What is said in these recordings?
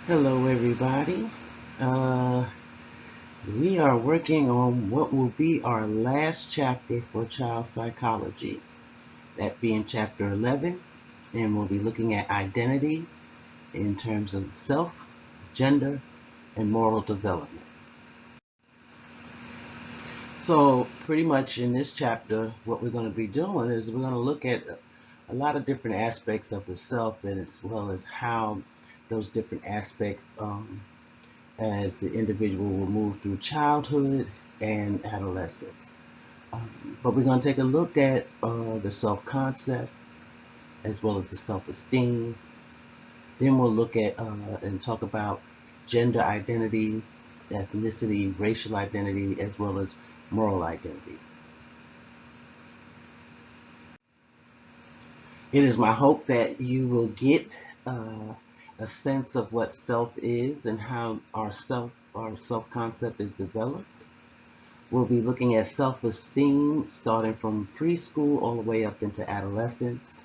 Hello, everybody. Uh, we are working on what will be our last chapter for child psychology, that being chapter 11, and we'll be looking at identity in terms of self, gender, and moral development. So, pretty much in this chapter, what we're going to be doing is we're going to look at a lot of different aspects of the self, and as well as how those different aspects as the individual will move through childhood and adolescence. But we're going to take a look at the self-concept as well as the self-esteem. Then we'll look at and talk about gender identity, ethnicity, racial identity, as well as moral identity. It is my hope that you will get a sense of what self is and how our self-concept is developed. We'll be looking at self-esteem starting from preschool all the way up into adolescence.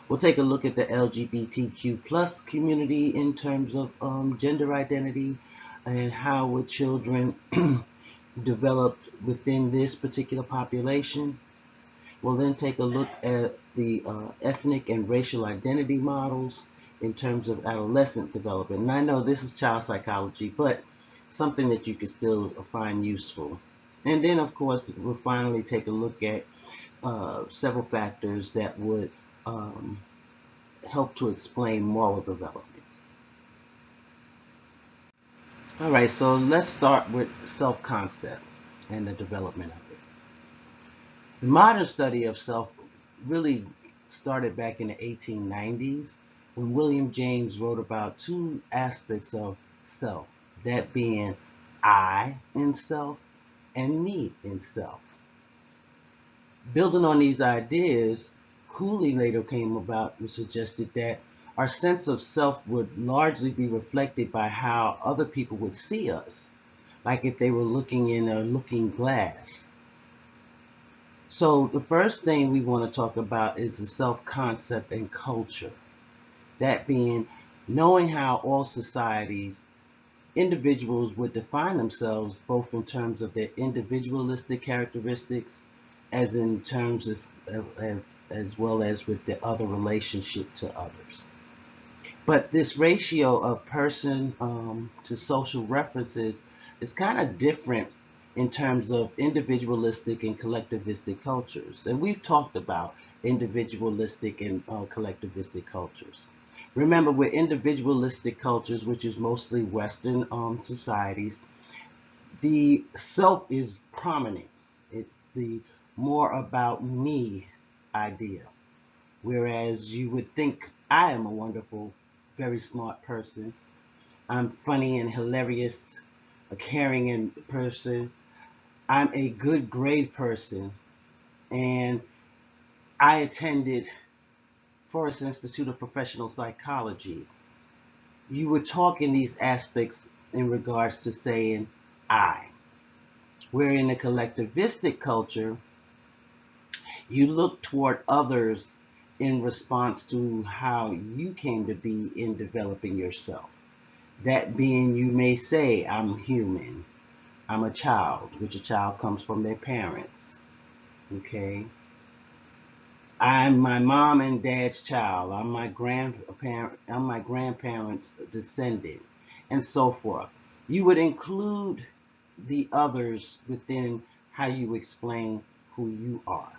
We'll take a look at the LGBTQ plus community in terms of gender identity and how would children develop within this particular population. We'll then take a look at the ethnic and racial identity models in terms of adolescent development. And I know this is child psychology, but something that you can still find useful. And then, of course, we'll finally take a look at several factors that would help to explain moral development. All right, so let's start with self-concept and the development of it. The modern study of self really started back in the 1890s when William James wrote about two aspects of self, that being I in self and me in self. Building on these ideas, Cooley later came about and suggested that our sense of self would largely be reflected by how other people would see us, like if they were looking in a looking glass. So the first thing we want to talk about is the self-concept and culture. That being knowing how all societies, individuals would define themselves both in terms of their individualistic characteristics as in terms of as well as with the other relationship to others. But this ratio of person to social references is kind of different in terms of individualistic and collectivistic cultures. And we've talked about individualistic and collectivistic cultures. Remember, with individualistic cultures, which is mostly Western societies, the self is prominent. It's the more about me idea. Whereas you would think I am a wonderful, very smart person. I'm funny and hilarious, a caring person. I'm a good grade person, and I attended Forest Institute of Professional Psychology. You would talk in these aspects in regards to saying I. Where in a collectivistic culture, you look toward others in response to how you came to be in developing yourself. That being, you may say, I'm human. I'm a child, which a child comes from their parents. Okay? I'm my mom and dad's child. I'm my grandparents' descendant, and so forth. You would include the others within how you explain who you are.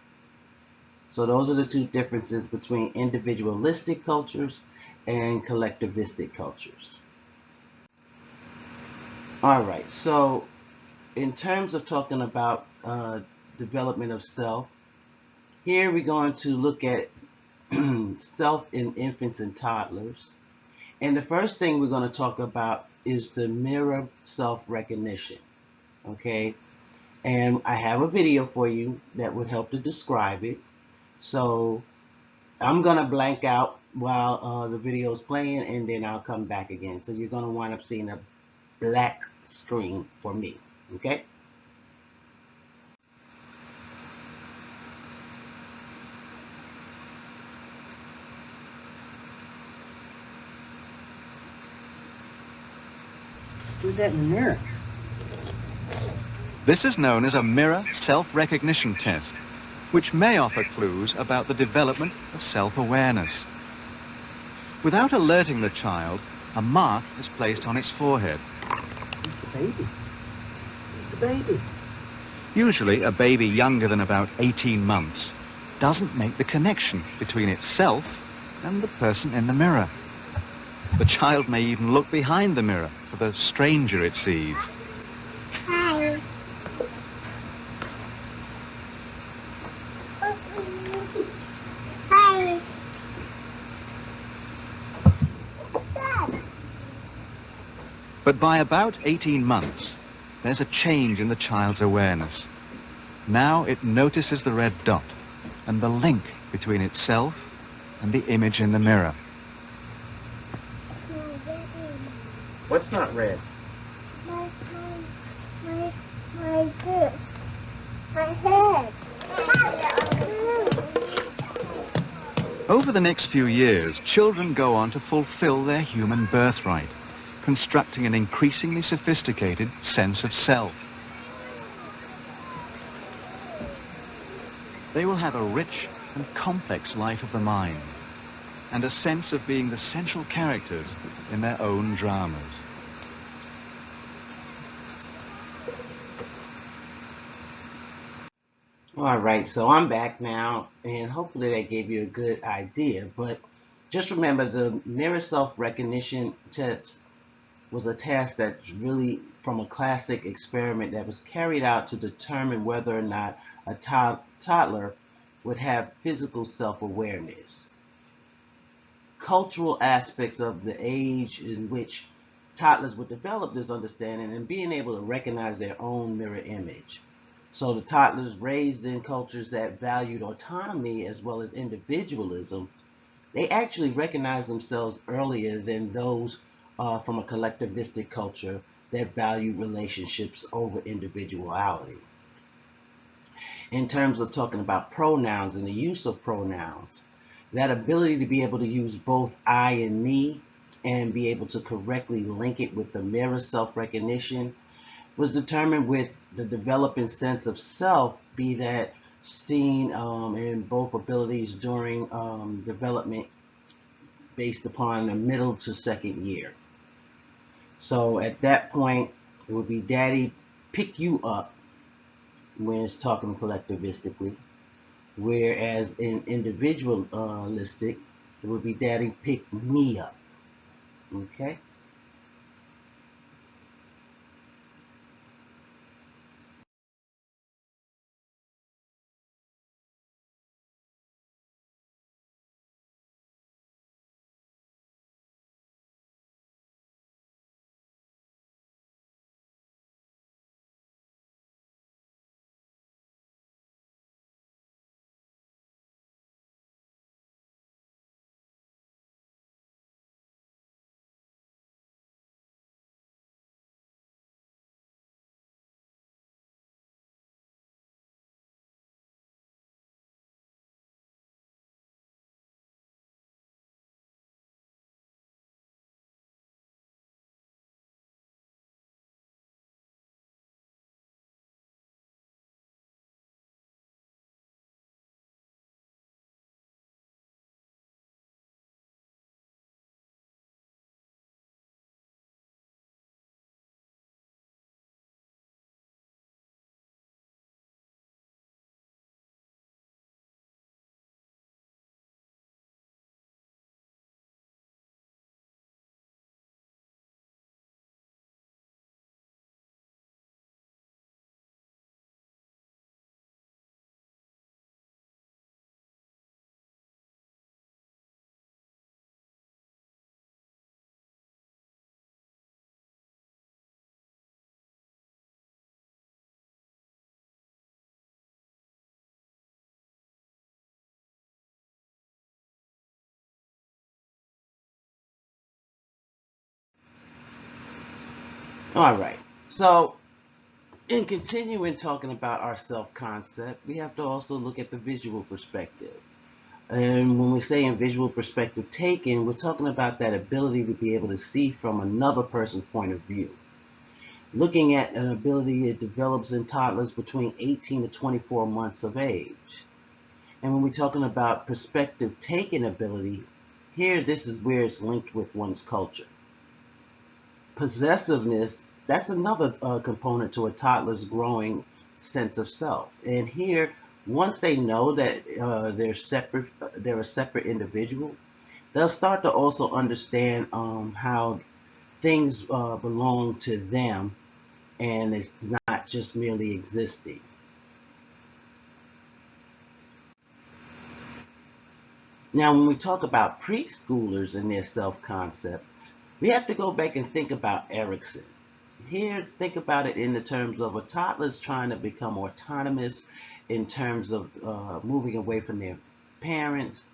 So those are the two differences between individualistic cultures and collectivistic cultures. All right, so in terms of talking about development of self, here we're going to look at self in infants and toddlers. And the first thing we're going to talk about is the mirror self-recognition. Okay, and I have a video for you that would help to describe it. So I'm going to blank out while the video is playing, and then I'll come back again. So you're going to wind up seeing a black screen for me. Okay. Who's that in the mirror? This is known as a mirror self-recognition test, which may offer clues about the development of self-awareness. Without alerting the child, a mark is placed on its forehead. Who's the baby? Who's the baby? Usually, a baby younger than about 18 months doesn't make the connection between itself and the person in the mirror. The child may even look behind the mirror for the stranger it sees. Hi. Hi. But by about 18 months, there's a change in the child's awareness. Now it notices the red dot and the link between itself and the image in the mirror. What's not red? My this. My head. Over the next few years, children go on to fulfill their human birthright, constructing an increasingly sophisticated sense of self. They will have a rich and complex life of the mind, and a sense of being the central characters in their own dramas. All right, so I'm back now, and hopefully that gave you a good idea. But just remember, the mirror self-recognition test was a test that's really from a classic experiment that was carried out to determine whether or not a toddler would have physical self-awareness. Cultural aspects of the age in which toddlers would develop this understanding and being able to recognize their own mirror image. So the toddlers raised in cultures that valued autonomy as well as individualism, they actually recognized themselves earlier than those from a collectivistic culture that valued relationships over individuality. In terms of talking about pronouns and the use of pronouns, that ability to be able to use both I and me and be able to correctly link it with the mirror self-recognition was determined with the developing sense of self, be that seen in both abilities during development based upon the middle to second year. So at that point, it would be daddy pick you up when it's talking collectivistically, whereas in individualistic, it would be daddy pick me up. Okay? All right. So in continuing talking about our self-concept, we have to also look at the visual perspective. And when we say in visual perspective taken, we're talking about that ability to be able to see from another person's point of view. looking at an ability it develops in toddlers between 18 to 24 months of age. And when we're talking about perspective taking ability, here this is where it's linked with one's culture. Possessiveness, that's another component to a toddler's growing sense of self. And here, once they know that they're a separate individual, they'll start to also understand how things belong to them, and it's not just merely existing. Now, when we talk about preschoolers and their self-concept, we have to go back and think about Erikson. Here, think about it in the terms of a toddler's trying to become autonomous in terms of moving away from their parents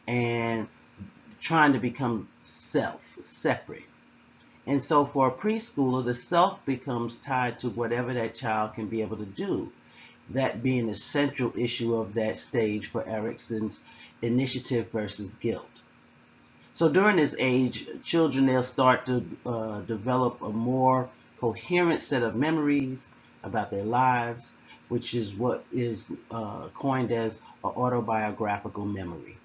and trying to become separate. And so for a preschooler, the self becomes tied to whatever that child can be able to do. That being the central issue of that stage for Erikson's initiative versus guilt. So during this age, children, they'll start to develop a more coherent set of memories about their lives, which is what is coined as an autobiographical memory.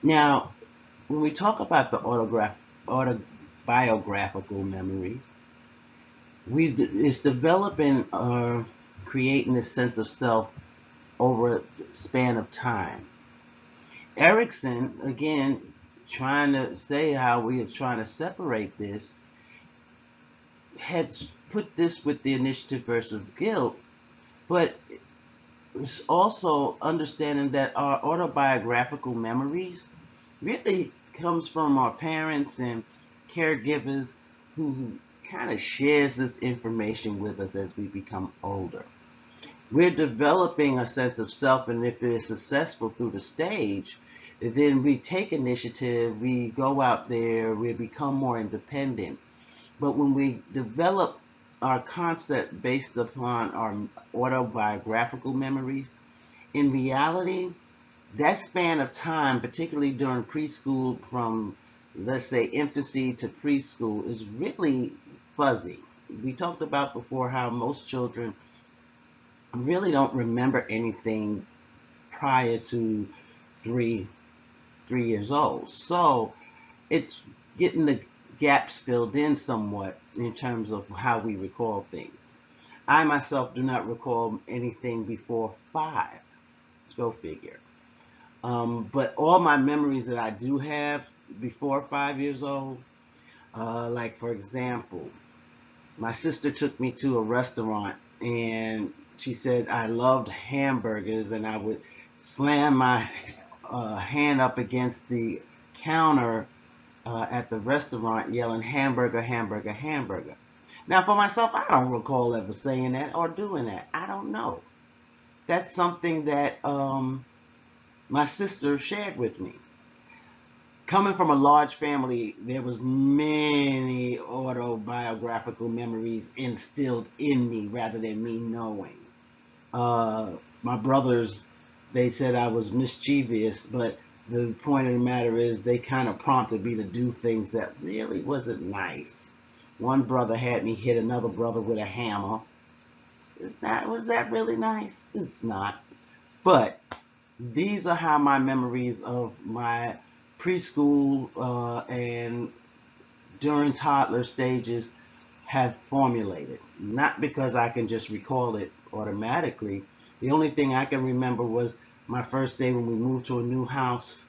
Now, when we talk about the autobiographical memory, it's developing or creating this sense of self over a span of time. Erikson, again, trying to say how we are trying to separate this, had put this with the initiative versus guilt, but it's also understanding that our autobiographical memories really comes from our parents and caregivers who kind of shares this information with us as we become older. We're developing a sense of self, and if it's successful through the stage, then we take initiative, we go out there, we become more independent. But when we develop our concept based upon our autobiographical memories, in reality, that span of time, particularly during preschool, from let's say infancy to preschool, is really fuzzy. We talked about before how most children really don't remember anything prior to three years old. So it's getting the gaps filled in somewhat in terms of how we recall things. I myself do not recall anything before 5. Go figure. But all my memories that I do have before 5 years old, like for example, my sister took me to a restaurant and she said I loved hamburgers, and I would slam my hand up against the counter at the restaurant yelling hamburger, hamburger, hamburger. Now for myself, I don't recall ever saying that or doing that. I don't know. That's something that my sister shared with me. Coming from a large family, there was many autobiographical memories instilled in me rather than me knowing. My brothers, they said I was mischievous, but the point of the matter is they kind of prompted me to do things that really wasn't nice. One brother had me hit another brother with a hammer. Was that really nice? It's not. But these are how my memories of my preschool and during toddler stages have formulated. Not because I can just recall it automatically. The only thing I can remember was my first day when we moved to a new house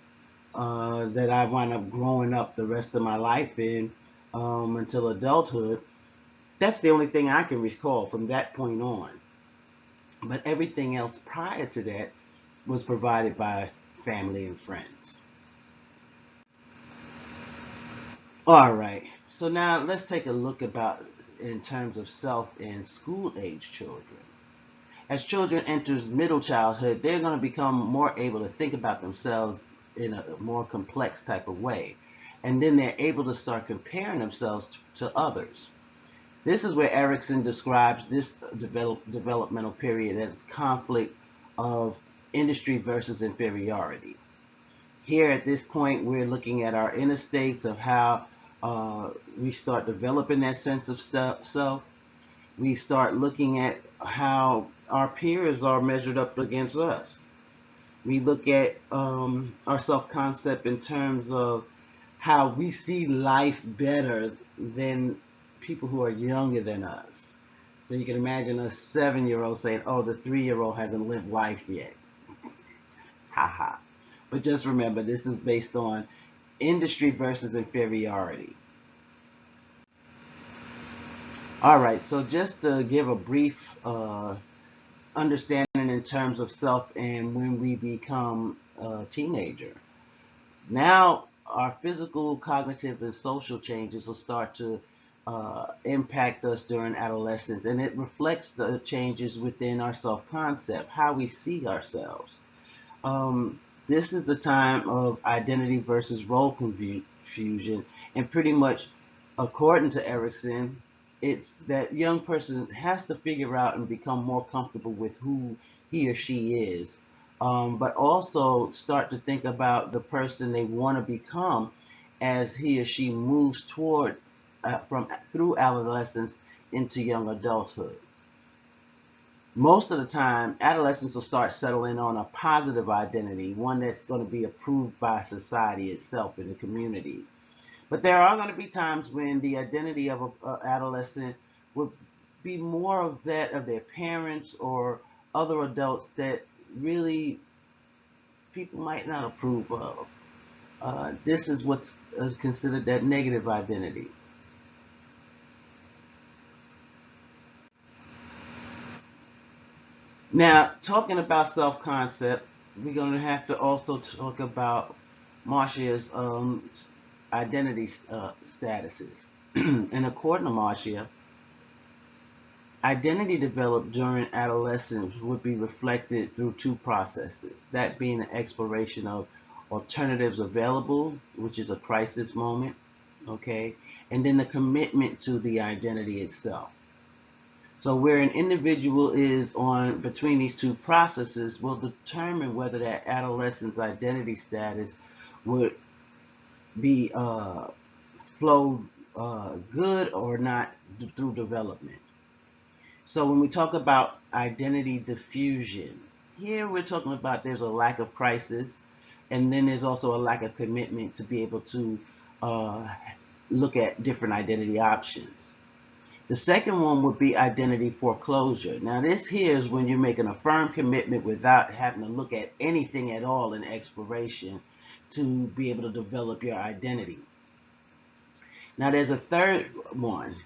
that I wound up growing up the rest of my life in until adulthood. That's the only thing I can recall from that point on. But everything else prior to that was provided by family and friends. All right, so now let's take a look about in terms of self in school-age children. As children enters middle childhood, they're going to become more able to think about themselves in a more complex type of way. And then they're able to start comparing themselves to others. This is where Erikson describes this developmental period as conflict of industry versus inferiority. Here at this point, we're looking at our inner states of how we start developing that sense of self. We start looking at how our peers are measured up against us. We look at our self-concept in terms of how we see life better than people who are younger than us. So you can imagine a 7-year-old saying, oh, the 3-year-old hasn't lived life yet. Ha ha. But just remember, this is based on industry versus inferiority. All right, so just to give a brief understanding in terms of self and when we become a teenager. Now, our physical, cognitive, and social changes will start to impact us during adolescence, and it reflects the changes within our self-concept, how we see ourselves. This is the time of identity versus role confusion, and pretty much, according to Erickson, it's that young person has to figure out and become more comfortable with who he or she is, but also start to think about the person they want to become as he or she moves toward from through adolescence into young adulthood. Most of the time, adolescents will start settling on a positive identity, one that's going to be approved by society itself and the community. But there are going to be times when the identity of an adolescent will be more of that of their parents or other adults that really people might not approve of. This is what's considered that negative identity. Now, talking about self-concept, we're going to have to also talk about Marcia's identity statuses. And according to Marcia, identity developed during adolescence would be reflected through two processes, that being an exploration of alternatives available, which is a crisis moment, okay, and then the commitment to the identity itself. So where an individual is on between these two processes will determine whether that adolescent's identity status would be flowed good or not through development. So when we talk about identity diffusion, here we're talking about there's a lack of crisis, and then there's also a lack of commitment to be able to look at different identity options. The second one would be identity foreclosure. Now this here is when you're making a firm commitment without having to look at anything at all in exploration to be able to develop your identity. Now there's a third one.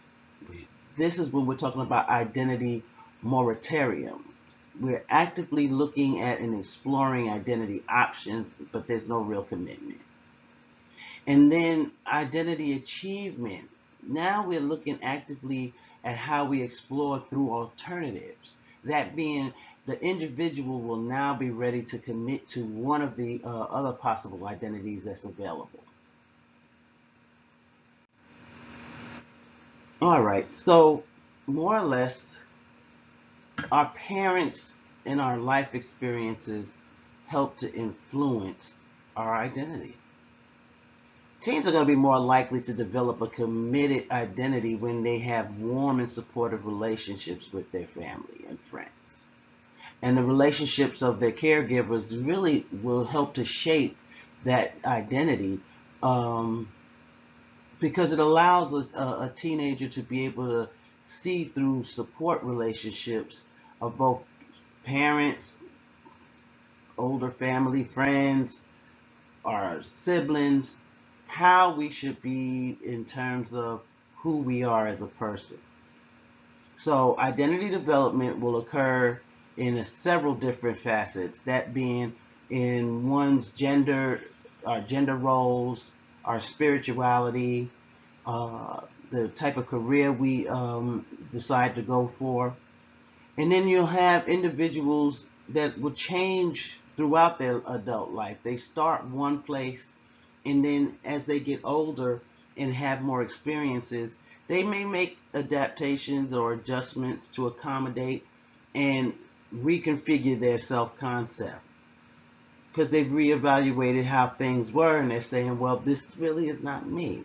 This is when we're talking about identity moratorium. We're actively looking at and exploring identity options, but there's no real commitment. And then identity achievement. Now we're looking actively at how we explore through alternatives. That being, the individual will now be ready to commit to one of the other possible identities that's available. All right, so more or less, our parents and our life experiences help to influence our identity. Teens are going to be more likely to develop a committed identity when they have warm and supportive relationships with their family and friends. And the relationships of their caregivers really will help to shape that identity because it allows a teenager to be able to see through support relationships of both parents, older family, friends, our siblings, how we should be in terms of who we are as a person. So identity development will occur in several different facets, that being in one's gender, our gender roles, our spirituality, the type of career we decide to go for. And then you'll have individuals that will change throughout their adult life. They start one place, and then as they get older and have more experiences, they may make adaptations or adjustments to accommodate and reconfigure their self-concept. because they've reevaluated how things were, and they're saying, well, this really is not me.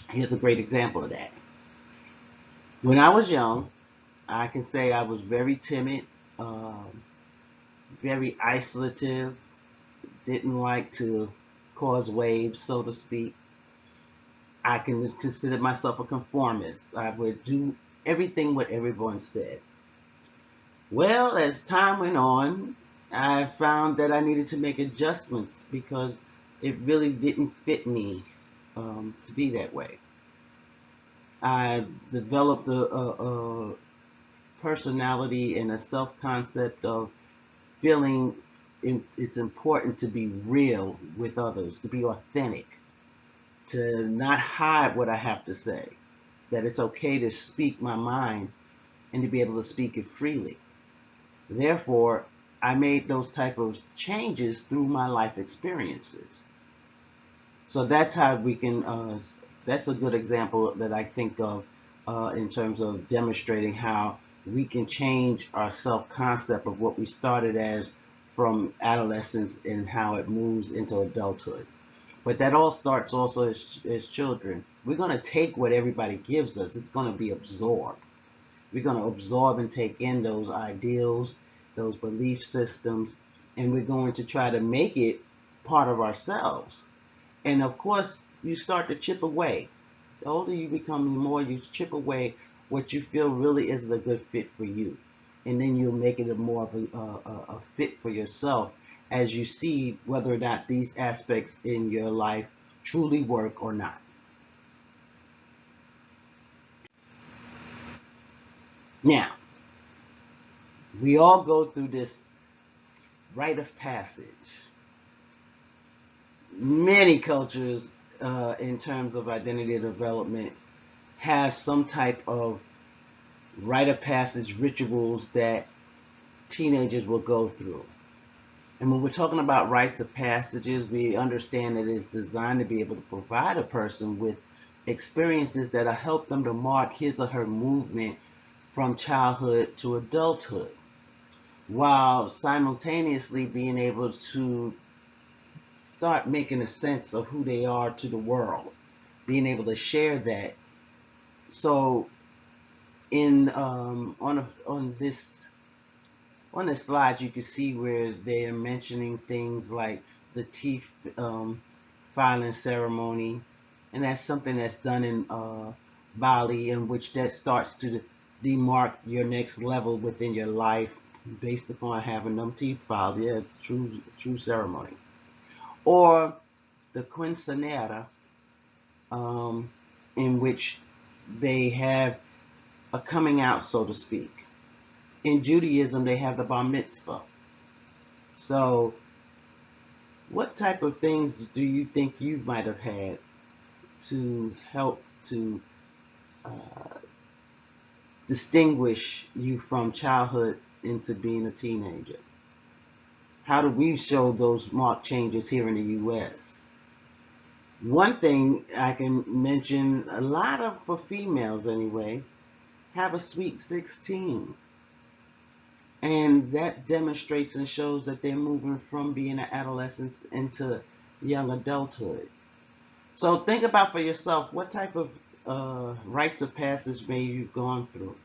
Here's a great example of that. When I was young, I can say I was very timid, very isolative, didn't like to cause waves, so to speak. I can consider myself a conformist. I would do everything what everyone said. Well, as time went on, I found that I needed to make adjustments because it really didn't fit me to be that way. I developed a personality and a self-concept of feeling it's important to be real with others, to be authentic, to not hide what I have to say, that it's okay to speak my mind and to be able to speak it freely. Therefore, I made those type of changes through my life experiences. So that's how we can, that's a good example that I think of in terms of demonstrating how we can change our self-concept of what we started as from adolescence and how it moves into adulthood. But that all starts also as children. We're going to take what everybody gives us. It's going to be absorbed. We're going to absorb and take in those ideals, those belief systems, and we're going to try to make it part of ourselves. And of course, you start to chip away. The older you become, the more you chip away what you feel really isn't a good fit for you. And then you'll make it more of a fit for yourself as you see whether or not these aspects in your life truly work or not. Now, we all go through this rite of passage. Many cultures, in terms of identity development, have some type of rite of passage rituals that teenagers will go through. And when we're talking about rites of passages, we understand that it's designed to be able to provide a person with experiences that will help them to mark his or her movement from childhood to adulthood, while simultaneously being able to start making a sense of who they are to the world, being able to share that. So in on this slide, you can see where they are mentioning things like the teeth filing ceremony, and that's something that's done in Bali, in which that starts to demark your next level within your life based upon having them teeth filed. Yeah, it's true ceremony. Or the quinceanera, in which they have a coming out, so to speak. In Judaism, they have the bar mitzvah. So what type of things do you think you might have had to help to distinguish you from childhood into being a teenager? How do we show those marked changes here in the U.S.? One thing I can mention, a lot of, for females anyway, have a sweet 16. And that demonstrates and shows that they're moving from being an adolescent into young adulthood. So think about for yourself, what type of rites of passage may you've gone through.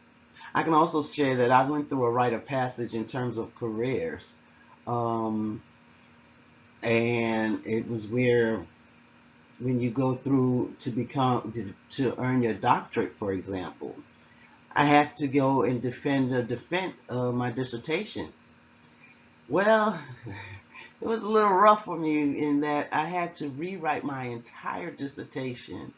I can also share that I went through a rite of passage in terms of careers. And it was where when you go through to earn your doctorate, for example, I had to go and defend my dissertation. Well, it was a little rough for me in that I had to rewrite my entire dissertation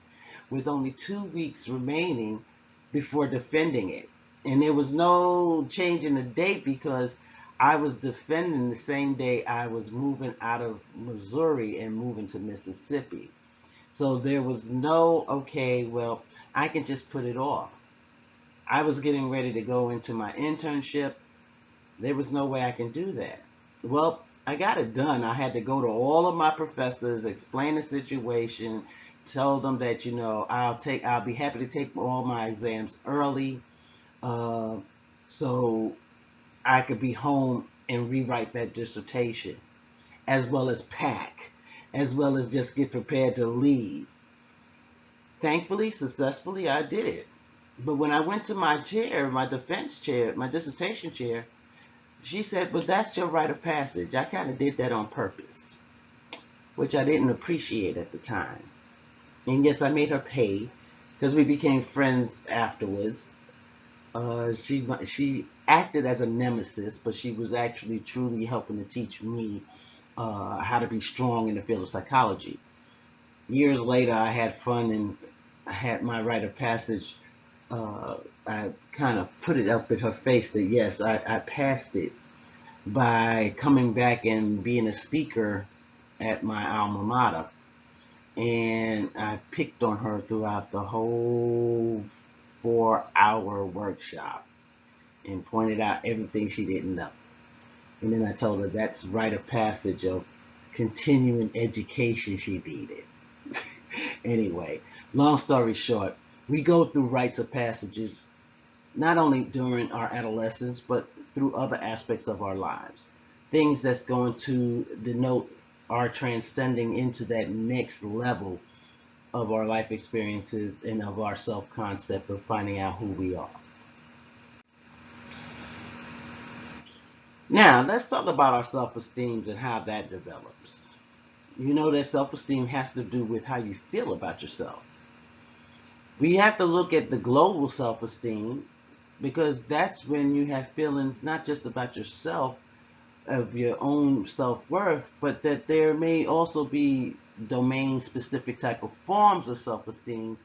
with only 2 weeks remaining before defending it. And there was no change in the date because I was defending the same day I was moving out of Missouri and moving to Mississippi. So there was no, okay, well, I can just put it off. I was getting ready to go into my internship. There was no way I can do that. Well, I got it done. I had to go to all of my professors, explain the situation, tell them that, I'll be happy to take all my exams early, so I could be home and rewrite that dissertation. as well as pack, as well as just get prepared to leave. Thankfully, successfully, I did it. But when I went to my chair, my defense chair, my dissertation chair, she said, "But that's your rite of passage." I kind of did that on purpose, which I didn't appreciate at the time. And yes, I made her pay because we became friends afterwards. She acted as a nemesis, but she was actually truly helping to teach me how to be strong in the field of psychology. Years later, I had fun and I had my rite of passage. I kind of put it up in her face that yes, I passed it by coming back and being a speaker at my alma mater. And I picked on her throughout the whole 4-hour workshop and pointed out everything she didn't know. And then I told her that's rite of passage of continuing education she needed. Anyway, long story short, we go through rites of passages not only during our adolescence, but through other aspects of our lives. Things that's going to denote our transcending into that next level of our life experiences and of our self-concept of finding out who we are. Now, let's talk about our self-esteem and how that develops. You know that self-esteem has to do with how you feel about yourself. We have to look at the global self-esteem because that's when you have feelings not just about yourself, of your own self-worth, but that there may also be domain-specific type of forms of self-esteem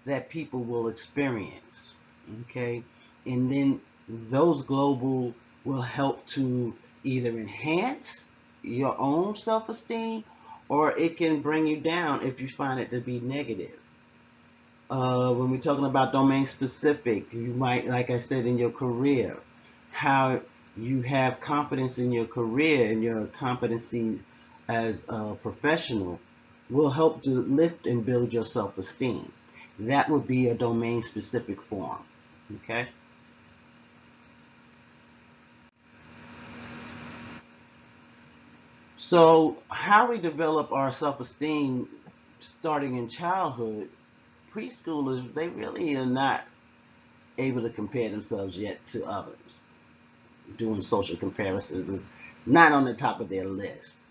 that people will experience. Okay, and then those global will help to either enhance your own self-esteem or it can bring you down if you find it to be negative. When we're talking about domain specific, you might, like I said, in your career, how you have confidence in your career and your competencies as a professional will help to lift and build your self-esteem. That would be a domain specific form. Okay. So how we develop our self-esteem starting in childhood, preschoolers, they really are not able to compare themselves yet to others. Doing social comparisons is not on the top of their list.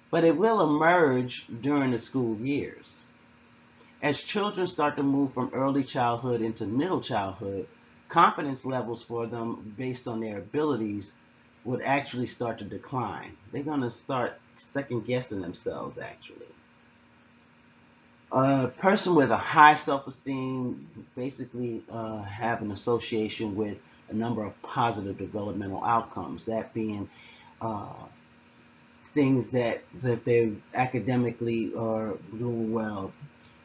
But it will emerge during the school years. As children start to move from early childhood into middle childhood, confidence levels for them based on their abilities would actually start to decline. They're going to start second guessing themselves actually. A person with a high self-esteem basically have an association with a number of positive developmental outcomes, that being things that if they academically are doing well,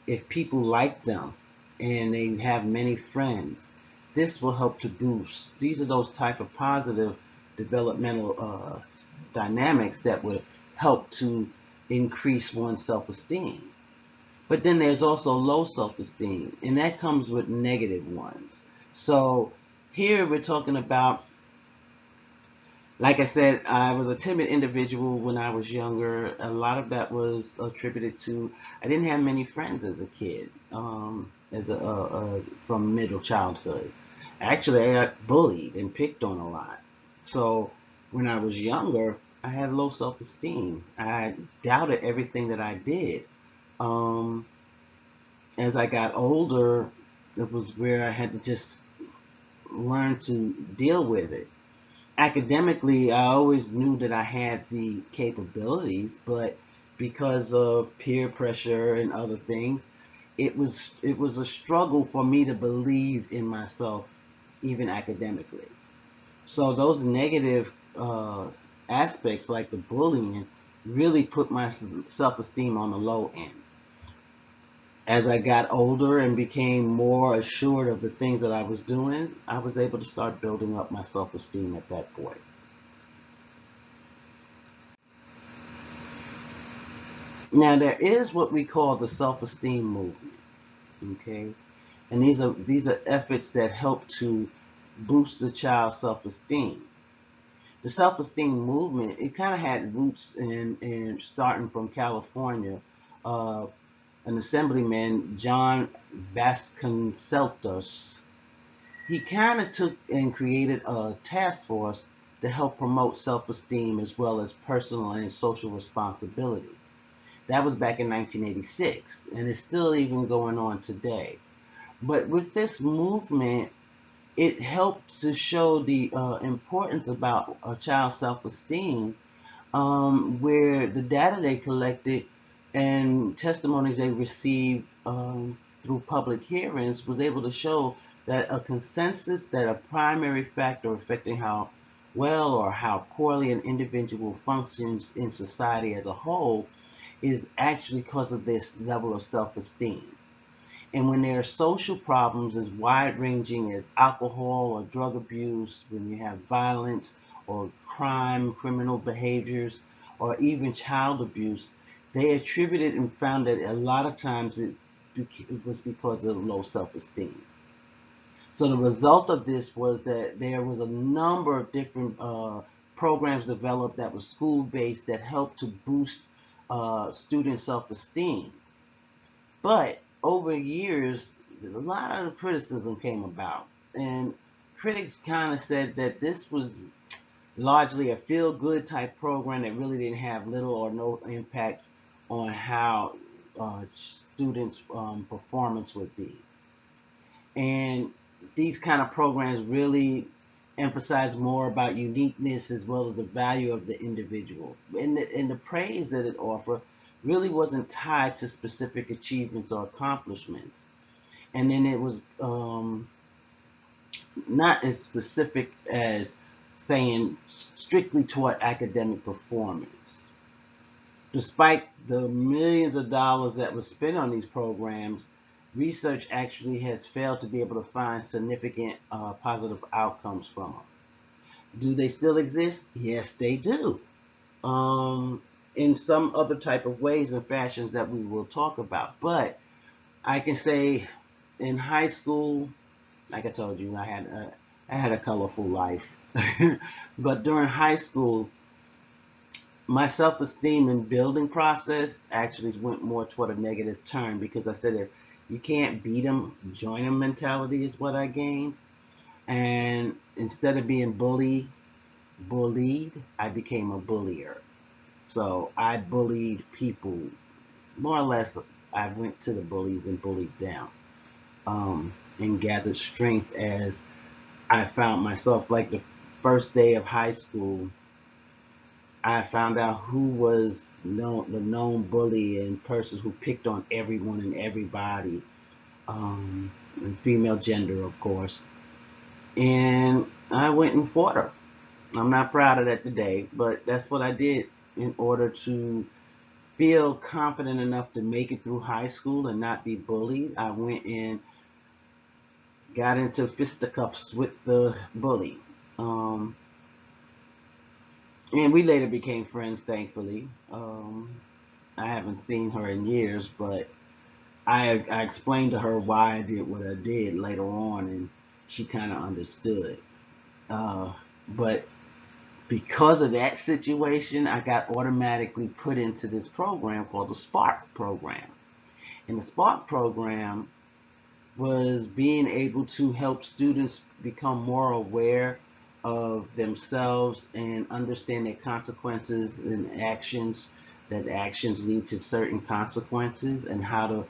if people like them and they have many friends, this will help to boost. These are those type of positive developmental dynamics that would help to increase one's self-esteem. But then there's also low self-esteem, and that comes with negative ones. So here we're talking about, like I said, I was a timid individual when I was younger. A lot of that was attributed to I didn't have many friends as a kid, from middle childhood. Actually, I got bullied and picked on a lot. So when I was younger, I had low self-esteem. I doubted everything that I did. As I got older, it was where I had to just learn to deal with it. Academically, I always knew that I had the capabilities, but because of peer pressure and other things, it was a struggle for me to believe in myself, even academically. So those negative aspects, like the bullying, really put my self-esteem on the low end. As I got older and became more assured of the things that I was doing, I was able to start building up my self-esteem at that point. Now there is what we call the self-esteem movement, okay? And these are efforts that help to boost the child's self-esteem. The self-esteem movement, it kind of had roots in starting from California. An assemblyman, John Vasconcellos, he kind of took and created a task force to help promote self-esteem as well as personal and social responsibility. That was back in 1986, and it's still even going on today. But with this movement, it helped to show the importance about a child's self-esteem, where the data they collected and testimonies they received through public hearings was able to show that a consensus that a primary factor affecting how well or how poorly an individual functions in society as a whole is actually because of this level of self-esteem. And when there are social problems as wide-ranging as alcohol or drug abuse, when you have violence or crime, criminal behaviors, or even child abuse, they attributed and found that a lot of times it was because of low self-esteem. So the result of this was that there was a number of different programs developed that were school-based that helped to boost student self-esteem. But over years, a lot of criticism came about, and critics kind of said that this was largely a feel-good type program that really didn't have little or no impact on how students' performance would be. And these kind of programs really emphasize more about uniqueness as well as the value of the individual. And the praise that it offered really wasn't tied to specific achievements or accomplishments. And then it was not as specific as saying strictly toward academic performance. Despite the millions of dollars that was spent on these programs, research actually has failed to be able to find significant positive outcomes from them. Do they still exist? Yes, they do. In some other type of ways and fashions that we will talk about. But I can say in high school, like I told you, I had a colorful life. But during high school, my self-esteem and building process actually went more toward a negative turn, because I said if you can't beat them, join them mentality is what I gained. And instead of being bullied, I became a bullier. So I bullied people, more or less. I went to the bullies and bullied them, and gathered strength as I found myself. Like the first day of high school, I found out who was the known bully and person who picked on everyone and everybody, and female gender, of course. And I went and fought her. I'm not proud of that today, but that's what I did in order to feel confident enough to make it through high school and not be bullied. I went and got into fisticuffs with the bully. And we later became friends, thankfully. I haven't seen her in years, but I explained to her why I did what I did later on, and she kind of understood. But because of that situation, I got automatically put into this program called the Spark program. And the Spark program was being able to help students become more aware of themselves and understand their consequences and actions, that actions lead to certain consequences, and how to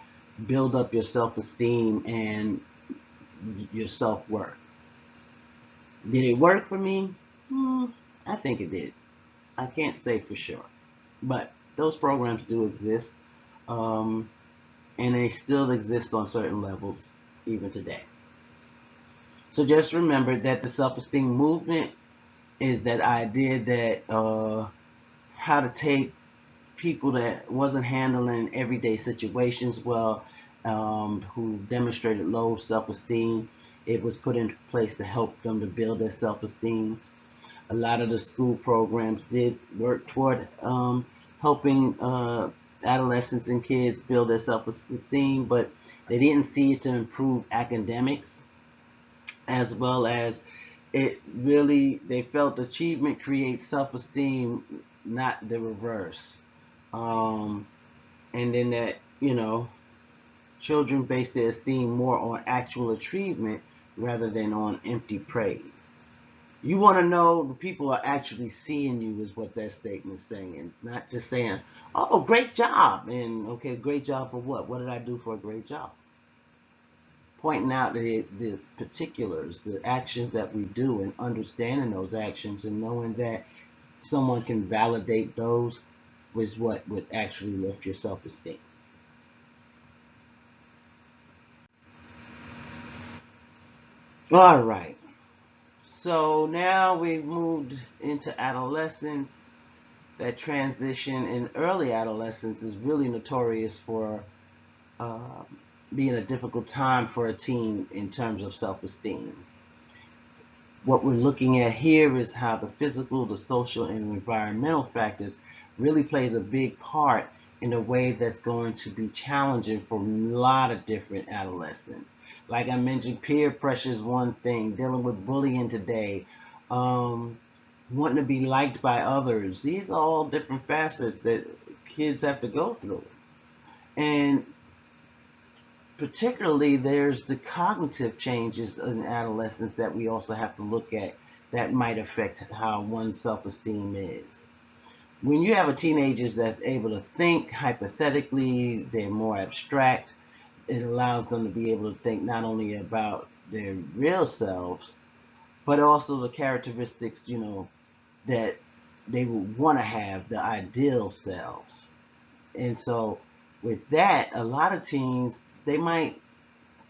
build up your self-esteem and your self-worth. Did it work for me? I think it did. I can't say for sure, but those programs do exist, and they still exist on certain levels even today. So just remember that the self-esteem movement is that idea that how to take people that wasn't handling everyday situations well, who demonstrated low self-esteem. It was put into place to help them to build their self-esteem. A lot of the school programs did work toward helping adolescents and kids build their self-esteem, but they didn't see it to improve academics, as well as they felt achievement creates self-esteem, not the reverse. Um, and then that, children base their esteem more on actual achievement rather than on empty praise. You want to know the people are actually seeing you is what that statement's saying, not just saying, "Oh, great job," and okay, great job for what? What did I do for a great job? Pointing out the particulars, the actions that we do, and understanding those actions and knowing that someone can validate those was what would actually lift your self-esteem. All right. So now we've moved into adolescence. That transition in early adolescence is really notorious for uh, being a difficult time for a teen in terms of self-esteem. What we're looking at here is how the physical, the social, and environmental factors really plays a big part in a way that's going to be challenging for a lot of different adolescents. Like I mentioned, peer pressure is one thing, dealing with bullying today, wanting to be liked by others. These are all different facets that kids have to go through. And particularly, there's the cognitive changes in adolescence that we also have to look at that might affect how one's self-esteem is. When you have a teenager that's able to think hypothetically, they're more abstract, it allows them to be able to think not only about their real selves, but also the characteristics, that they would want to have, the ideal selves. And so with that, a lot of teens, they might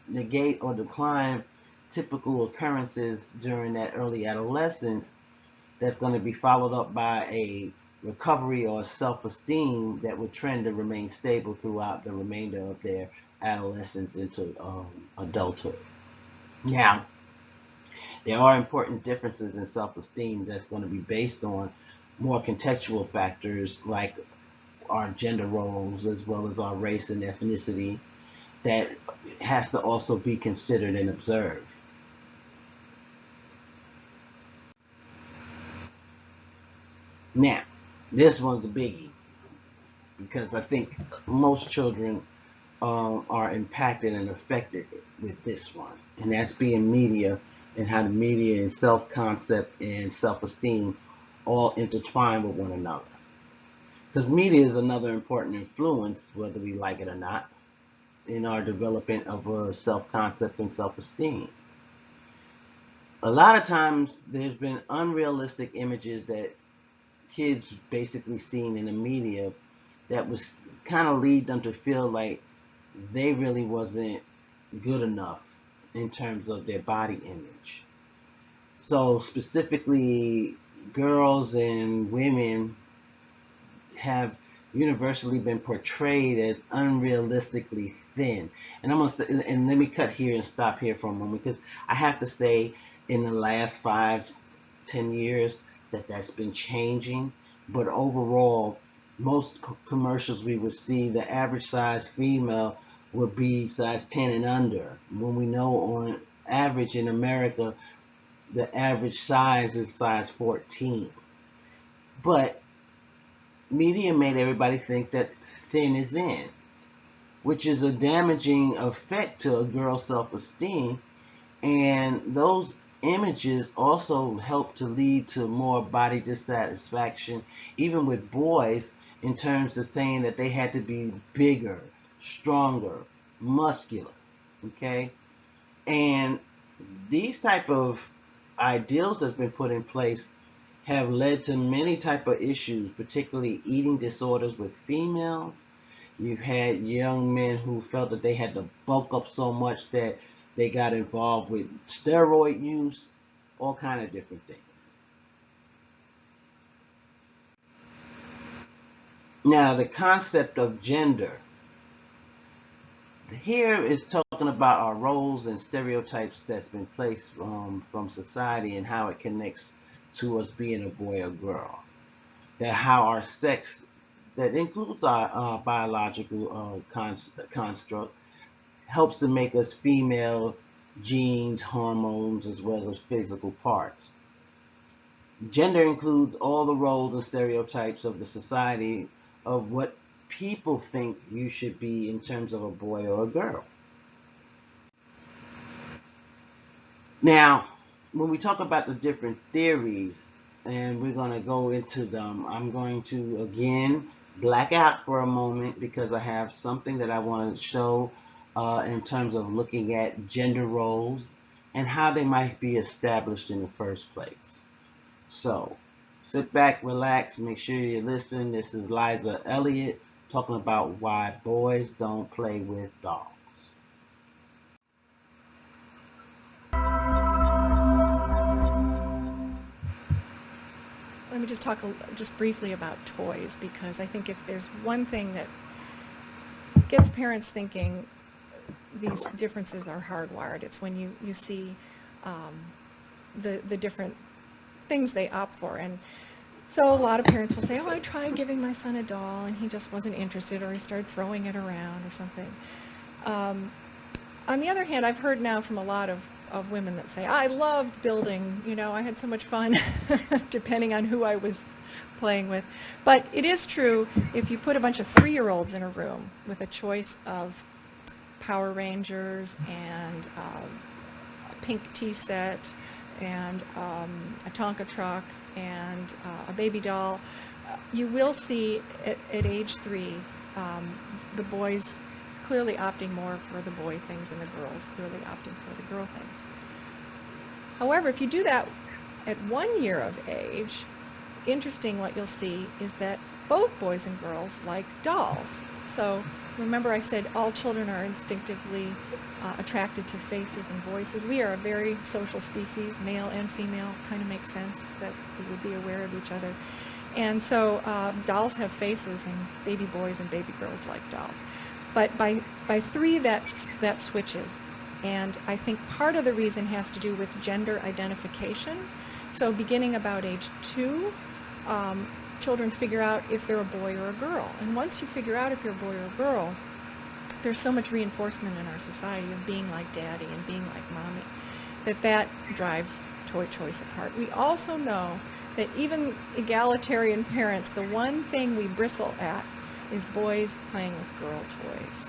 negate or decline typical occurrences during that early adolescence that's going to be followed up by a recovery or self-esteem that would trend to remain stable throughout the remainder of their adolescence into adulthood. Now, there are important differences in self-esteem that's going to be based on more contextual factors like our gender roles as well as our race and ethnicity that has to also be considered and observed. Now, this one's a biggie because I think most children are impacted and affected with this one, and that's being media and how the media and self-concept and self-esteem all intertwine with one another. Because media is another important influence, whether we like it or not, in our development of a self-concept and self-esteem. A lot of times there's been unrealistic images that kids basically seen in the media that was kind of lead them to feel like they really wasn't good enough in terms of their body image. So specifically, girls and women have universally been portrayed as unrealistically thin. And and let me cut here and stop here for a moment because I have to say in the last 5-10 years that's been changing. But overall, most commercials we would see, the average size female would be size 10 and under. When we know on average in America, the average size is size 14. But media made everybody think that thin is in, which is a damaging effect to a girl's self-esteem. And those images also help to lead to more body dissatisfaction, even with boys, in terms of saying that they had to be bigger, stronger, muscular. Okay? And these type of ideals that's been put in place have led to many type of issues, particularly eating disorders with females. You've had young men who felt that they had to bulk up so much that they got involved with steroid use, all kind of different things. Now, the concept of gender. Here is talking about our roles and stereotypes that's been placed from society and how it connects to us being a boy or girl. That how our sex, that includes our biological construct, helps to make us female, genes, hormones, as well as physical parts. Gender includes all the roles and stereotypes of the society of what people think you should be in terms of a boy or a girl. Now, when we talk about the different theories, and we're going to go into them, I'm going to again black out for a moment because I have something that I want to show in terms of looking at gender roles and how they might be established in the first place. So, sit back, relax, make sure you listen. This is Liza Elliott talking about why boys don't play with dolls. Let me just talk just briefly about toys, because I think if there's one thing that gets parents thinking these differences are hardwired, it's when you see the different things they opt for. And so a lot of parents will say, oh, I tried giving my son a doll and he just wasn't interested, or he started throwing it around or something. On the other hand, I've heard now from a lot of women that say, I loved building, I had so much fun, depending on who I was playing with. But it is true, if you put a bunch of 3-year-olds in a room with a choice of Power Rangers and a pink tea set and a Tonka truck and a baby doll, you will see at age 3 the boys clearly opting more for the boy things and the girls clearly opting for the girl things. However, if you do that at 1 year of age, interesting, what you'll see is that both boys and girls like dolls. So remember I said all children are instinctively attracted to faces and voices. We are a very social species, male and female. Kind of makes sense that we would be aware of each other. And so dolls have faces, and baby boys and baby girls like dolls. But by 3, that switches. And I think part of the reason has to do with gender identification. So beginning about age 2, children figure out if they're a boy or a girl. And once you figure out if you're a boy or a girl, there's so much reinforcement in our society of being like daddy and being like mommy that drives toy choice apart. We also know that even egalitarian parents, the one thing we bristle at is boys playing with girl toys.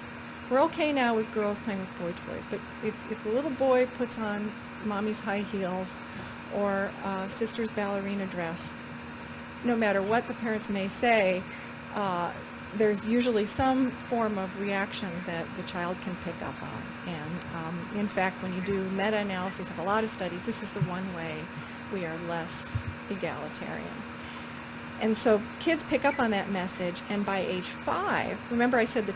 We're okay now with girls playing with boy toys, but if the little boy puts on mommy's high heels or sister's ballerina dress, no matter what the parents may say, there's usually some form of reaction that the child can pick up on. And in fact, when you do meta-analysis of a lot of studies, this is the one way we are less egalitarian. And so kids pick up on that message, and by age 5, remember I said that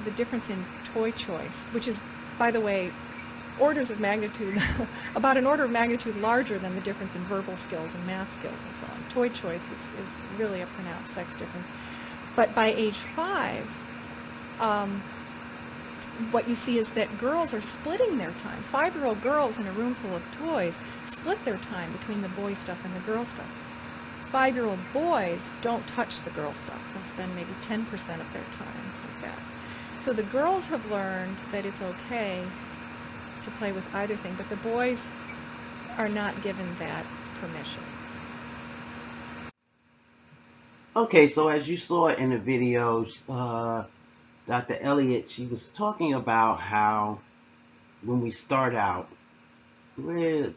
the difference in toy choice, which is, by the way, orders of magnitude, about an order of magnitude larger than the difference in verbal skills and math skills and so on. Toy choice is really a pronounced sex difference. But by age 5, what you see is that girls are splitting their time. 5-year-old girls in a room full of toys split their time between the boy stuff and the girl stuff. 5-year-old boys don't touch the girl stuff. They'll spend maybe 10% of their time with that. So the girls have learned that it's okay to play with either thing, but the boys are not given that permission. Okay, so as you saw in the video, Dr. Elliott, she was talking about how when we start out, we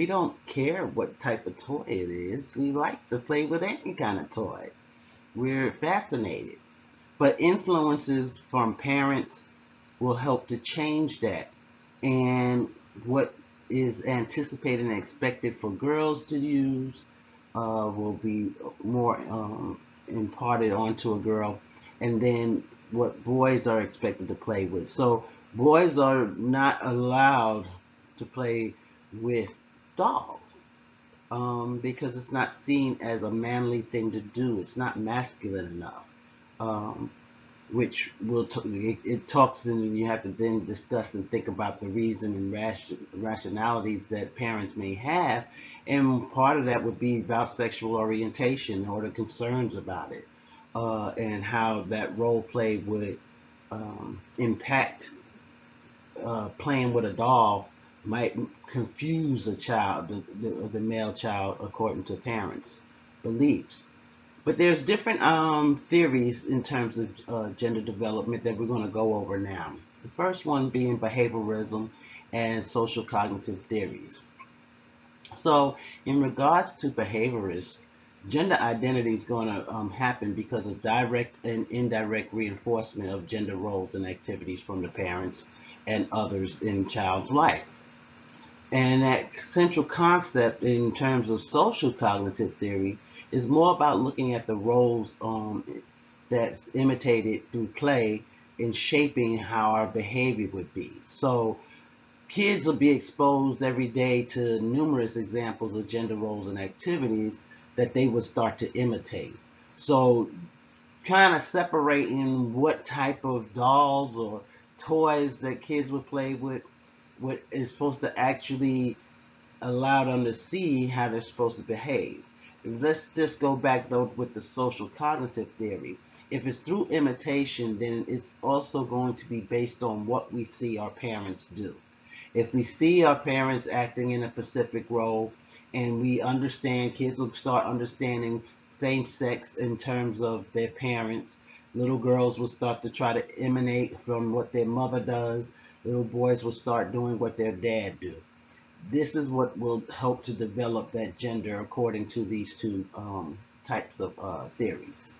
don't care what type of toy it is. We like to play with any kind of toy. We're fascinated. But influences from parents will help to change that. And what is anticipated and expected for girls to use will be more imparted onto a girl. And then what boys are expected to play with. So boys are not allowed to play with dolls because it's not seen as a manly thing to do. It's not masculine enough, which it talks, and you have to then discuss and think about the reason and rationalities that parents may have, and part of that would be about sexual orientation or the concerns about it, and how that role play would impact playing with a doll might confuse a child, the male child, according to parents' beliefs. But there's different theories in terms of gender development that we're going to go over now. The first one being behavioralism and social cognitive theories. So, in regards to behaviorists, gender identity is going to happen because of direct and indirect reinforcement of gender roles and activities from the parents and others in child's life. And that central concept in terms of social cognitive theory is more about looking at the roles that's imitated through play in shaping how our behavior would be. So kids will be exposed every day to numerous examples of gender roles and activities that they would start to imitate. So kind of separating what type of dolls or toys that kids would play with, what is supposed to actually allow them to see how they're supposed to behave. Let's just go back though with the social cognitive theory. If it's through imitation, then it's also going to be based on what we see our parents do. If we see our parents acting in a specific role and we understand, kids will start understanding same sex in terms of their parents. Little girls will start to try to emanate from what their mother does. Little boys will start doing what their dad do. This is what will help to develop that gender according to these two types of theories.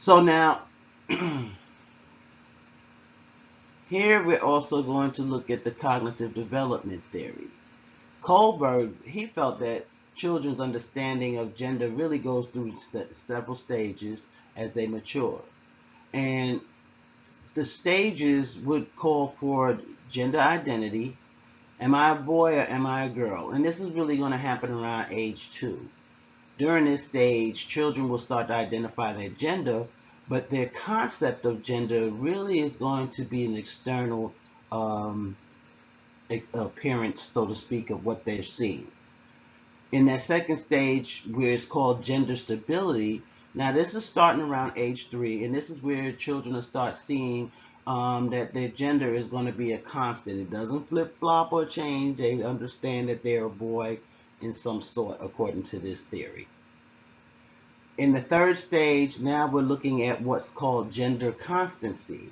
So now, here we're also going to look at the cognitive development theory. Kohlberg, he felt that children's understanding of gender really goes through several stages as they mature. And the stages would call for gender identity. Am I a boy or am I a girl? And this is really going to happen around age 2. During this stage, children will start to identify their gender, but their concept of gender really is going to be an external appearance, so to speak, of what they're seeing. In that second stage, where it's called gender stability, now this is starting around age 3, and this is where children will start seeing that their gender is going to be a constant. It doesn't flip-flop or change. They understand that they're a boy in some sort, according to this theory. In the third stage, now we're looking at what's called gender constancy.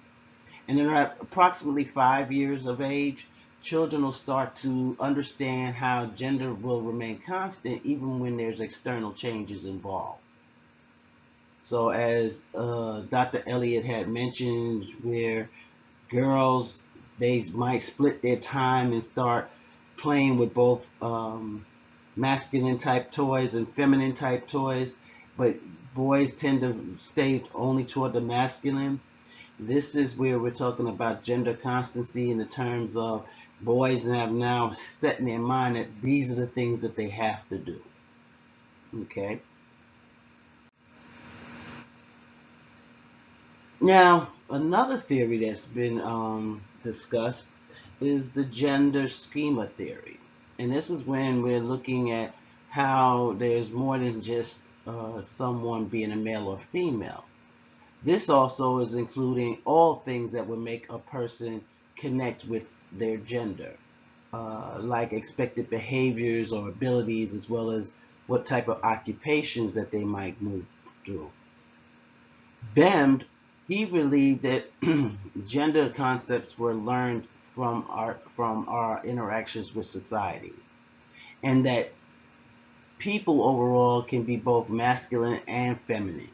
And then at approximately 5 years of age, children will start to understand how gender will remain constant even when there's external changes involved. So as Dr. Elliott had mentioned, where girls, they might split their time and start playing with both masculine type toys and feminine type toys, but boys tend to stay only toward the masculine. This is where we're talking about gender constancy in the terms of boys have now set in their mind that these are the things that they have to do. Okay. Now, another theory that's been discussed is the gender schema theory. And this is when we're looking at how there's more than just someone being a male or female. This also is including all things that would make a person connect with their gender, like expected behaviors or abilities, as well as what type of occupations that they might move through. Bemd, he believed that gender concepts were learned from our interactions with society, and that people overall can be both masculine and feminine,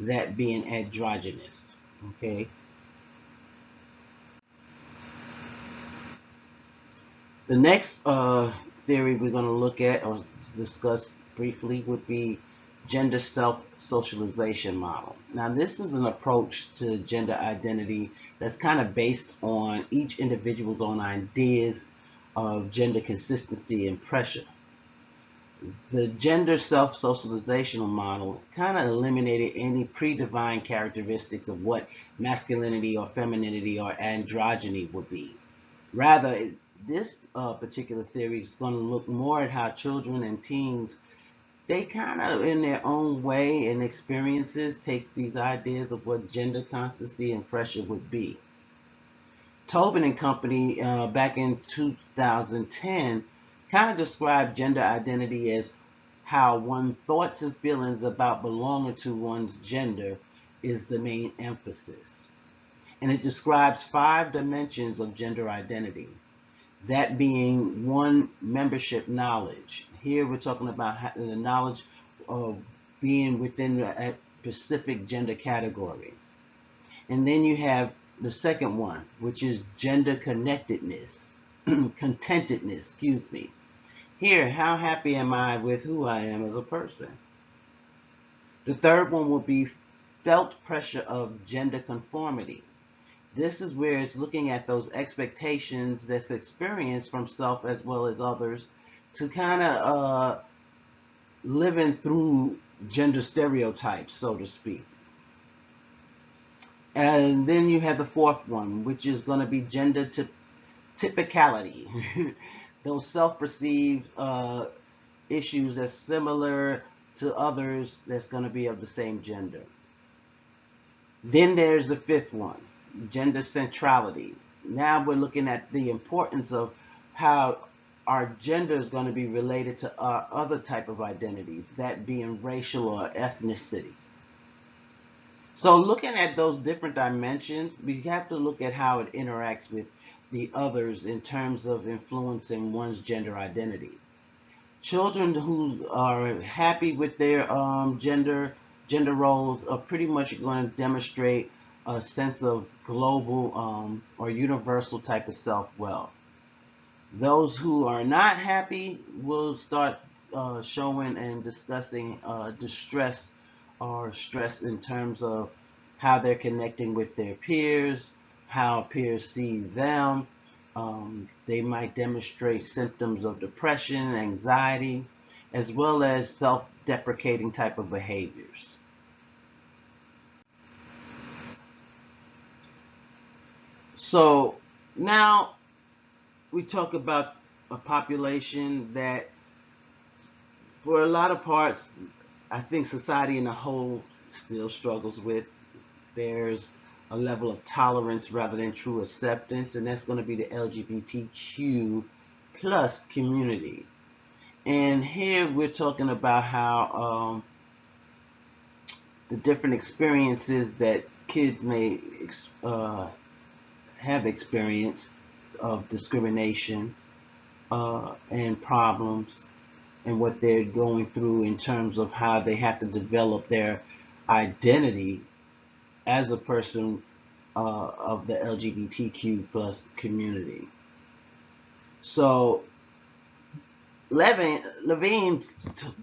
that being androgynous. Okay. The next theory we're going to look at or discuss briefly would be gender self-socialization model. Now, this is an approach to gender identity that's kind of based on each individual's own ideas of gender consistency and pressure. The gender self-socialization model kind of eliminated any predefined characteristics of what masculinity or femininity or androgyny would be. Rather, this particular theory is going to look more at how children and teens, they kind of in their own way and experiences take these ideas of what gender constancy and pressure would be. Tobin and company back in 2010 kind of described gender identity as how one's thoughts and feelings about belonging to one's gender is the main emphasis. And it describes 5 dimensions of gender identity. That being 1, membership knowledge. Here we're talking about the knowledge of being within a specific gender category. And then you have the second one, which is gender connectedness, contentedness, excuse me. Here, how happy am I with who I am as a person? The third one will be felt pressure of gender conformity. This is where it's looking at those expectations that's experienced from self as well as others to kind of living through gender stereotypes, so to speak. And then you have the fourth one, which is going to be gender typicality. Those self-perceived issues that's similar to others that's going to be of the same gender. Then there's the fifth one, gender centrality. Now we're looking at the importance of how our gender is going to be related to our other type of identities, that being racial or ethnicity. So looking at those different dimensions, we have to look at how it interacts with the others in terms of influencing one's gender identity. Children who are happy with their gender roles are pretty much going to demonstrate a sense of global or universal type of self-will. Those who are not happy will start showing and discussing distress or stress in terms of how they're connecting with their peers, how peers see them. They might demonstrate symptoms of depression, anxiety, as well as self-deprecating type of behaviors. So now we talk about a population that, for a lot of parts, I think society in a whole still struggles with. There's a level of tolerance rather than true acceptance, and that's going to be the LGBTQ plus community. And here we're talking about how the different experiences that kids may have experienced of discrimination and problems, and what they're going through in terms of how they have to develop their identity as a person of the LGBTQ plus community. So Levine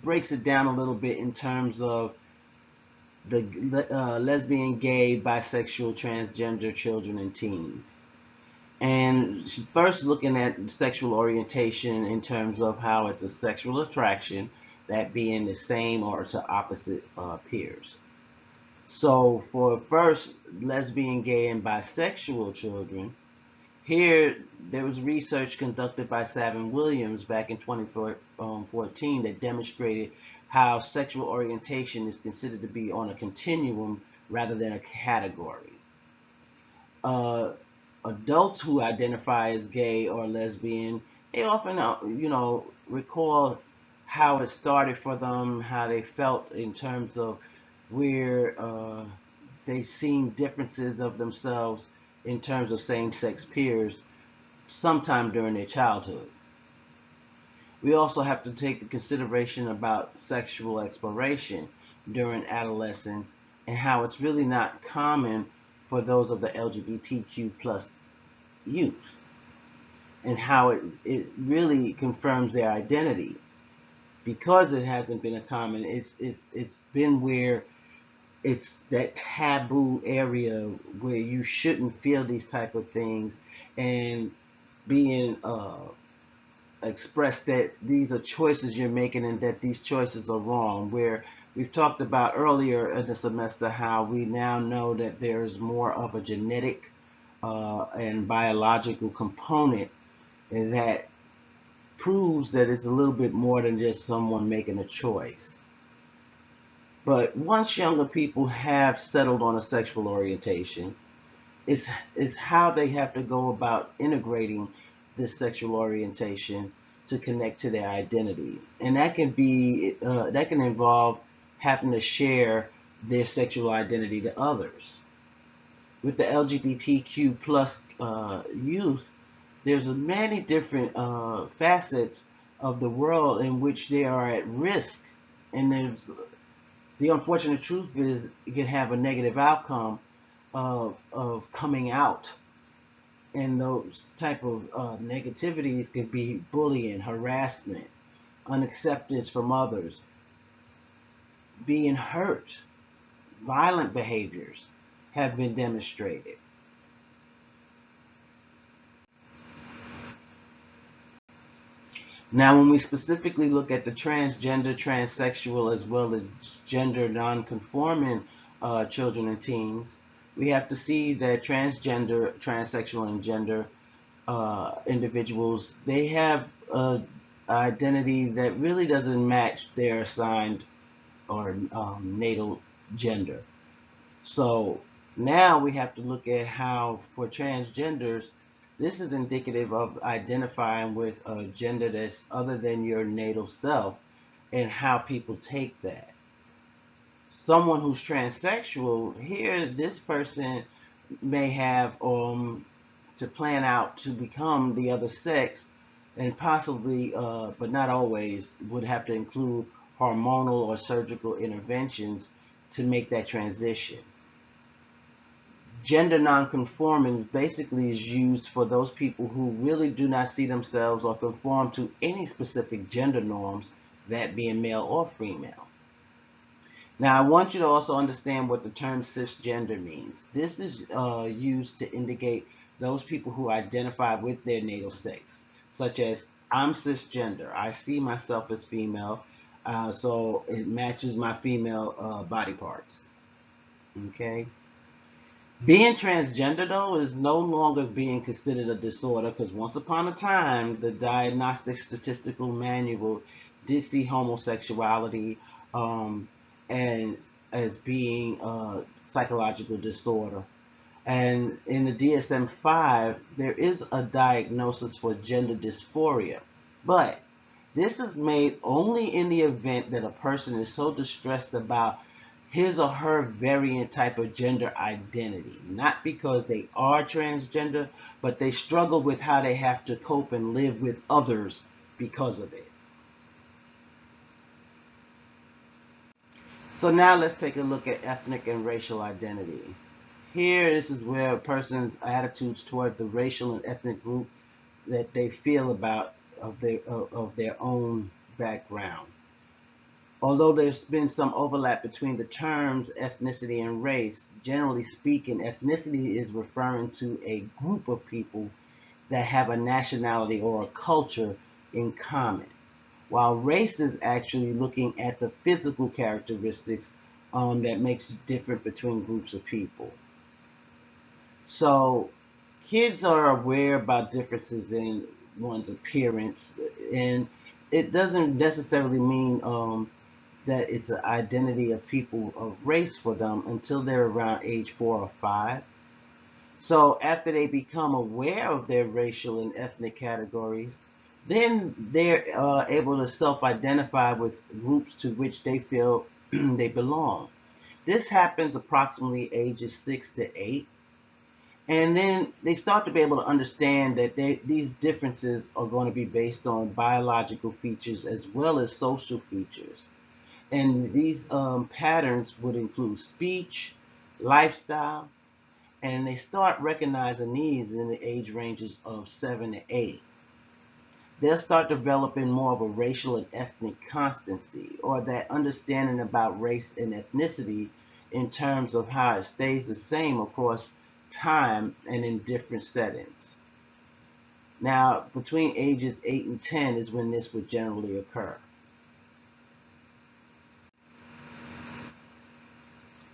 breaks it down a little bit in terms of the lesbian, gay, bisexual, transgender children and teens. And first looking at sexual orientation in terms of how it's a sexual attraction, that being the same or to opposite peers. So for first lesbian, gay, and bisexual children, here there was research conducted by Savin Williams back in 2014 that demonstrated how sexual orientation is considered to be on a continuum rather than a category. Adults who identify as gay or lesbian, they often, recall how it started for them, how they felt in terms of where they seen differences of themselves in terms of same-sex peers sometime during their childhood. We also have to take the consideration about sexual exploration during adolescence and how it's really not common for those of the LGBTQ plus youth, and how it really confirms their identity. Because it hasn't been a common, it's been where it's that taboo area where you shouldn't feel these type of things, and being expressed that these are choices you're making and that these choices are wrong. Where we've talked about earlier in the semester how we now know that there's more of a genetic and biological component that proves that it's a little bit more than just someone making a choice. But once younger people have settled on a sexual orientation, it's how they have to go about integrating this sexual orientation to connect to their identity. And that can involve having to share their sexual identity to others. With the LGBTQ plus youth, there's many different facets of the world in which they are at risk, and the unfortunate truth is it can have a negative outcome of coming out, and those type of negativities can be bullying, harassment, unacceptance from others, being hurt, violent behaviors have been demonstrated. Now, when we specifically look at the transgender, transsexual, as well as gender non-conforming children and teens, we have to see that transgender, transsexual, and gender individuals, they have an identity that really doesn't match their assigned or natal gender. So now we have to look at how, for transgenders, this is indicative of identifying with a gender that's other than your natal self, and how people take that. Someone who's transsexual, here this person may have to plan out to become the other sex, and possibly, but not always, would have to include hormonal or surgical interventions to make that transition. Gender nonconforming basically is used for those people who really do not see themselves or conform to any specific gender norms that being male or female. Now, I want you to also understand what the term cisgender means. This is used to indicate those people who identify with their natal sex, such as I'm cisgender. I see myself as female, so it matches my female body parts. Okay. Being transgender, though, is no longer being considered a disorder because once upon a time, the Diagnostic Statistical Manual did see homosexuality um, as being a psychological disorder. And in the DSM-5, there is a diagnosis for gender dysphoria. But this is made only in the event that a person is so distressed about his or her variant type of gender identity, not because they are transgender, but they struggle with how they have to cope and live with others because of it. So now let's take a look at ethnic and racial identity. Here, this is where a person's attitudes toward the racial and ethnic group that they feel about of their own background. Although there's been some overlap between the terms ethnicity and race, generally speaking, ethnicity is referring to a group of people that have a nationality or a culture in common, while race is actually looking at the physical characteristics that makes it different between groups of people. So kids are aware about differences in one's appearance, and it doesn't necessarily mean that it's an identity of people of race for them until they're around age 4 or 5. So after they become aware of their racial and ethnic categories, then they're able to self-identify with groups to which they feel they belong. This happens approximately ages 6 to 8. And then they start to be able to understand that these differences are going to be based on biological features as well as social features. And these patterns would include speech, lifestyle, and they start recognizing these in the age ranges of 7 to 8. They'll start developing more of a racial and ethnic constancy, or that understanding about race and ethnicity in terms of how it stays the same across time and in different settings. Now, between ages 8 and 10 is when this would generally occur.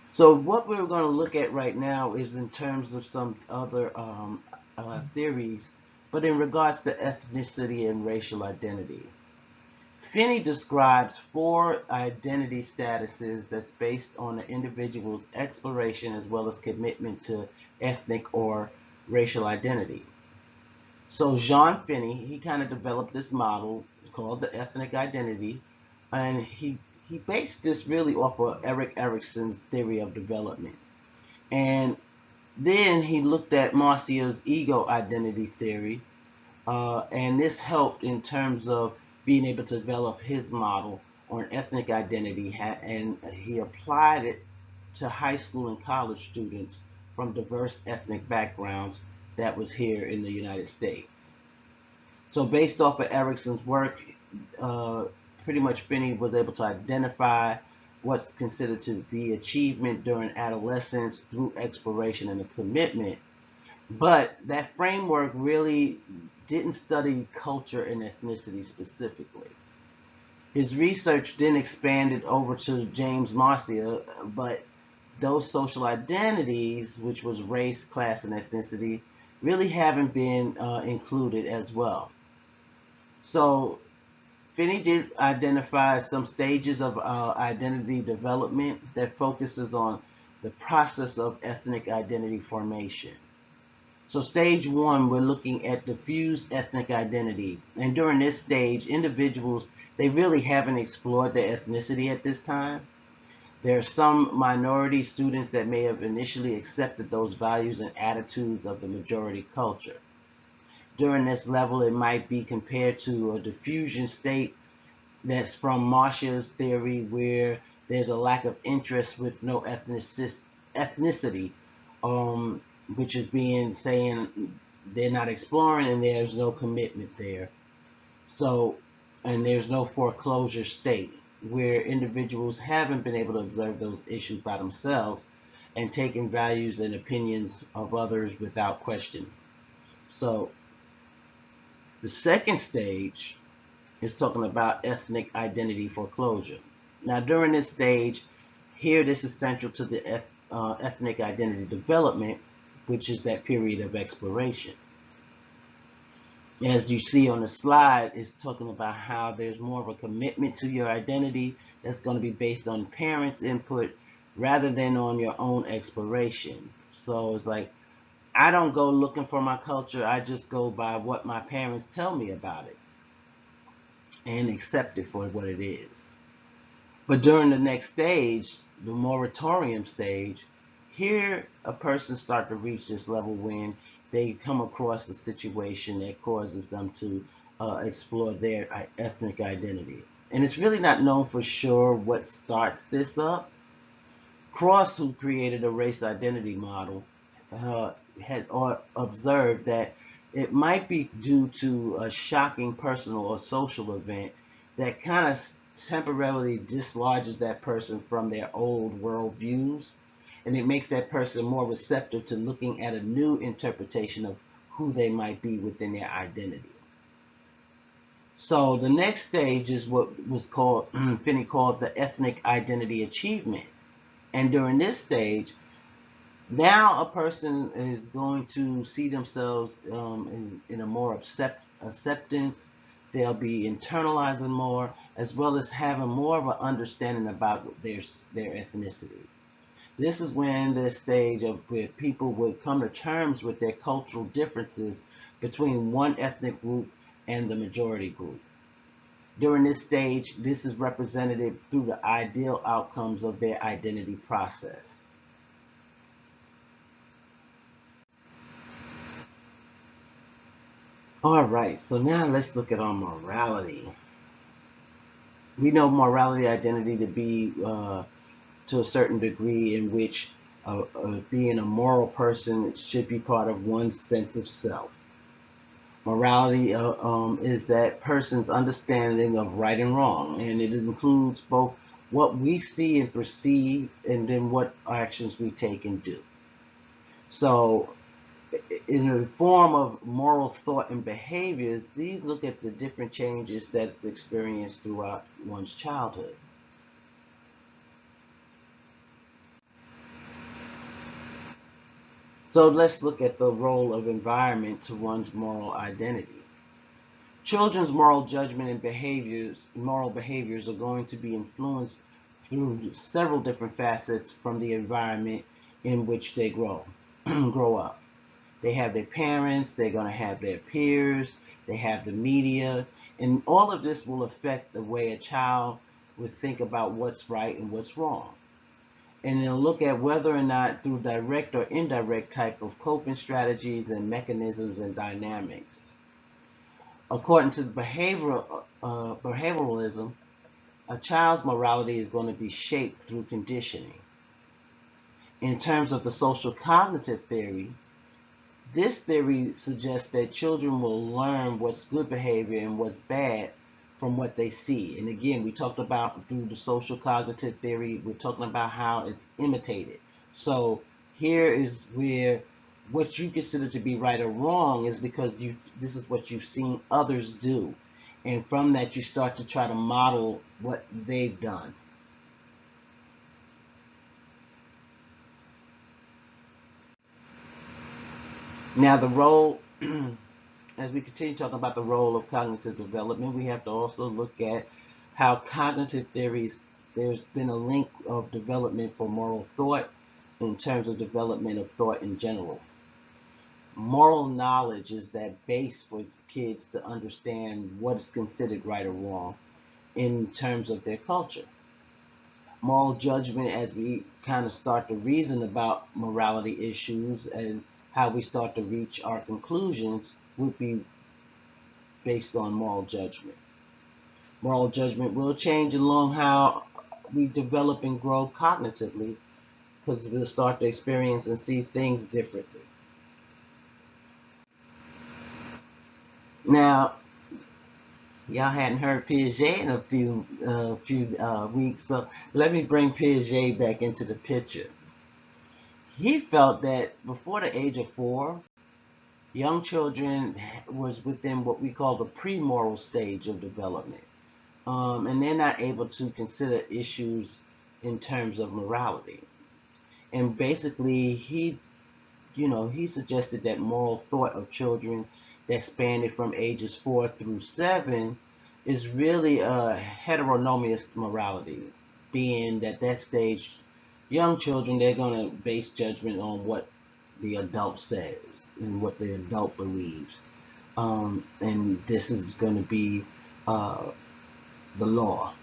So what we're going to look at right now is in terms of some other theories, but in regards to ethnicity and racial identity. Finney describes 4 identity statuses that's based on the individual's exploration as well as commitment to ethnic or racial identity. So Jean Finney, he kind of developed this model called the ethnic identity, and he based this really off of Erik Erikson's theory of development. And then he looked at Marcia's ego identity theory, and this helped in terms of being able to develop his model on ethnic identity, and he applied it to high school and college students from diverse ethnic backgrounds that was here in the United States. So based off of Erikson's work, pretty much Finney was able to identify what's considered to be achievement during adolescence through exploration and a commitment. But that framework really didn't study culture and ethnicity specifically. His research then expanded over to James Marcia, but those social identities, which was race, class, and ethnicity, really haven't been included as well. So Finney did identify some stages of identity development that focuses on the process of ethnic identity formation. So stage 1, we're looking at diffuse ethnic identity. And during this stage, individuals, they really haven't explored their ethnicity at this time. There are some minority students that may have initially accepted those values and attitudes of the majority culture. During this level, it might be compared to a diffusion state that's from Marcia's theory, where there's a lack of interest with no ethnicity, which is saying they're not exploring and there's no commitment there. So and there's no foreclosure state where individuals haven't been able to observe those issues by themselves and taking values and opinions of others without question. So the second stage is talking about ethnic identity foreclosure. Now, during this stage, here this is central to the ethnic identity development, which is that period of exploration. As you see on the slide, it's talking about how there's more of a commitment to your identity that's going to be based on parents' input rather than on your own exploration. So it's like, I don't go looking for my culture, I just go by what my parents tell me about it and accept it for what it is. But during the next stage, the moratorium stage, here a person starts to reach this level when they come across a situation that causes them to explore their ethnic identity. And it's really not known for sure what starts this up. Cross, who created a race identity model, had observed that it might be due to a shocking personal or social event that kind of temporarily dislodges that person from their old worldviews, and it makes that person more receptive to looking at a new interpretation of who they might be within their identity. So the next stage is what was called Finney called the ethnic identity achievement. And during this stage, now a person is going to see themselves in a more acceptance. They'll be internalizing more, as well as having more of an understanding about their ethnicity. This is when the stage of where people would come to terms with their cultural differences between one ethnic group and the majority group. During this stage, this is represented through the ideal outcomes of their identity process. All right, so now let's look at our morality. We know morality identity to be to a certain degree in which being a moral person should be part of one's sense of self. Morality is that person's understanding of right and wrong, and it includes both what we see and perceive and then what actions we take and do. So in the form of moral thought and behaviors, these look at the different changes that's experienced throughout one's childhood. So let's look at the role of environment to one's moral identity. Children's moral judgment and moral behaviors are going to be influenced through several different facets from the environment in which they grow up. They have their parents, they're going to have their peers, they have the media, and all of this will affect the way a child would think about what's right and what's wrong. And they'll look at whether or not through direct or indirect type of coping strategies and mechanisms and dynamics. According to behavioralism, a child's morality is going to be shaped through conditioning. In terms of the social cognitive theory, this theory suggests that children will learn what's good behavior and what's bad from what they see. And again, we talked about through the social cognitive theory, we're talking about how it's imitated. So here is where what you consider to be right or wrong is because this is what you've seen others do. And from that, you start to try to model what they've done. Now the role, as we continue talking about the role of cognitive development, we have to also look at how cognitive theories, there's been a link of development for moral thought in terms of development of thought in general. Moral knowledge is that base for kids to understand what is considered right or wrong in terms of their culture. Moral judgment, as we kind of start to reason about morality issues and how we start to reach our conclusions, would be based on moral judgment. Moral judgment will change along how we develop and grow cognitively, because we'll start to experience and see things differently. Now, Y'all hadn't heard Piaget in a few weeks, so let me bring Piaget back into the picture. He felt that before the age of 4, young children was within what we call the pre-moral stage of development, and they're not able to consider issues in terms of morality. And basically, he suggested that moral thought of children that spanned it from ages 4 through 7 is really a heteronomous morality, being that stage, young children, they're going to base judgment on what the adult says and what the adult believes. And this is going to be the law.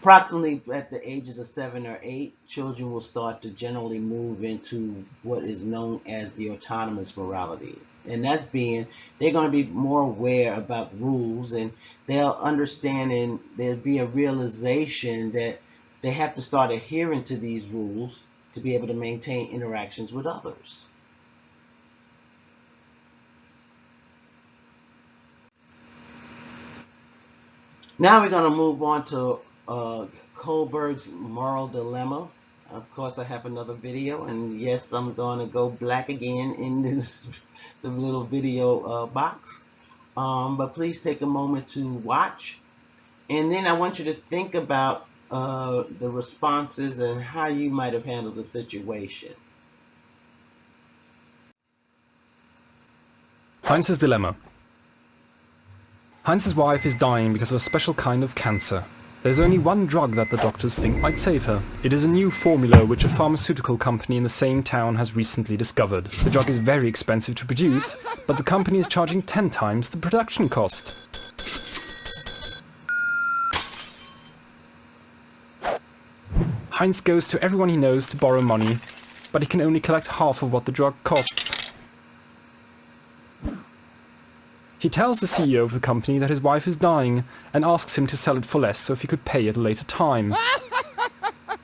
Approximately at the ages of 7 or 8, children will start to generally move into what is known as the autonomous morality. And that's being, they're going to be more aware about rules, and they'll understand, and there'll be a realization that they have to start adhering to these rules to be able to maintain interactions with others. Now we're going to move on to Kohlberg's moral dilemma. Of course, I have another video, and yes, I'm going to go black again in this the little video box. But please take a moment to watch, and then I want you to think about the responses and how you might have handled the situation. Heinz's dilemma. Heinz's wife is dying because of a special kind of cancer. There's only one drug that the doctors think might save her. It is a new formula which a pharmaceutical company in the same town has recently discovered. The drug is very expensive to produce, but the company is charging 10 times the production cost. Heinz goes to everyone he knows to borrow money, but he can only collect half of what the drug costs. He tells the CEO of the company that his wife is dying and asks him to sell it for less so if he could pay at a later time.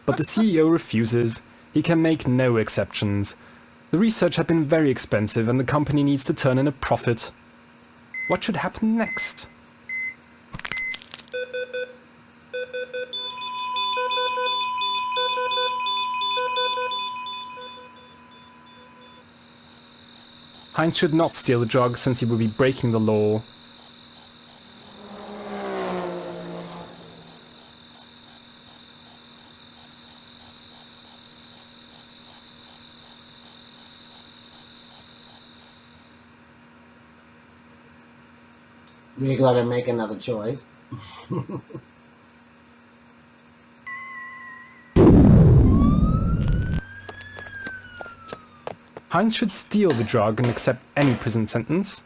But the CEO refuses. He can make no exceptions. The research had been very expensive and the company needs to turn in a profit. What should happen next? Heinz should not steal the drug since he would be breaking the law. We're going to make another choice. Heinz should steal the drug and accept any prison sentence.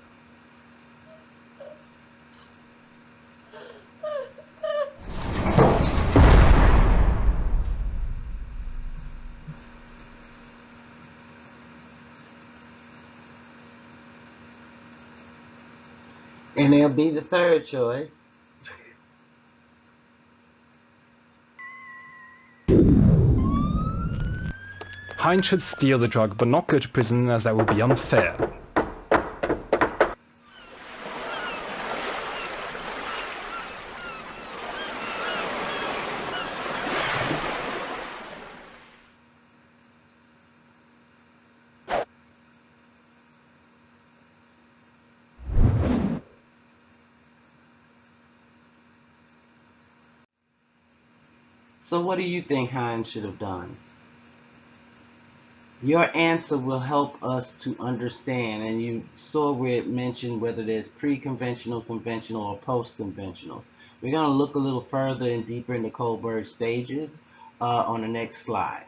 And there'll be the third choice. Heinz should steal the drug but not go to prison, as that would be unfair. So what do you think Heinz should have done? Your answer will help us to understand, and you saw where it mentioned whether there's pre-conventional, conventional, or post-conventional. We're going to look a little further and deeper into Kohlberg's stages on the next slide.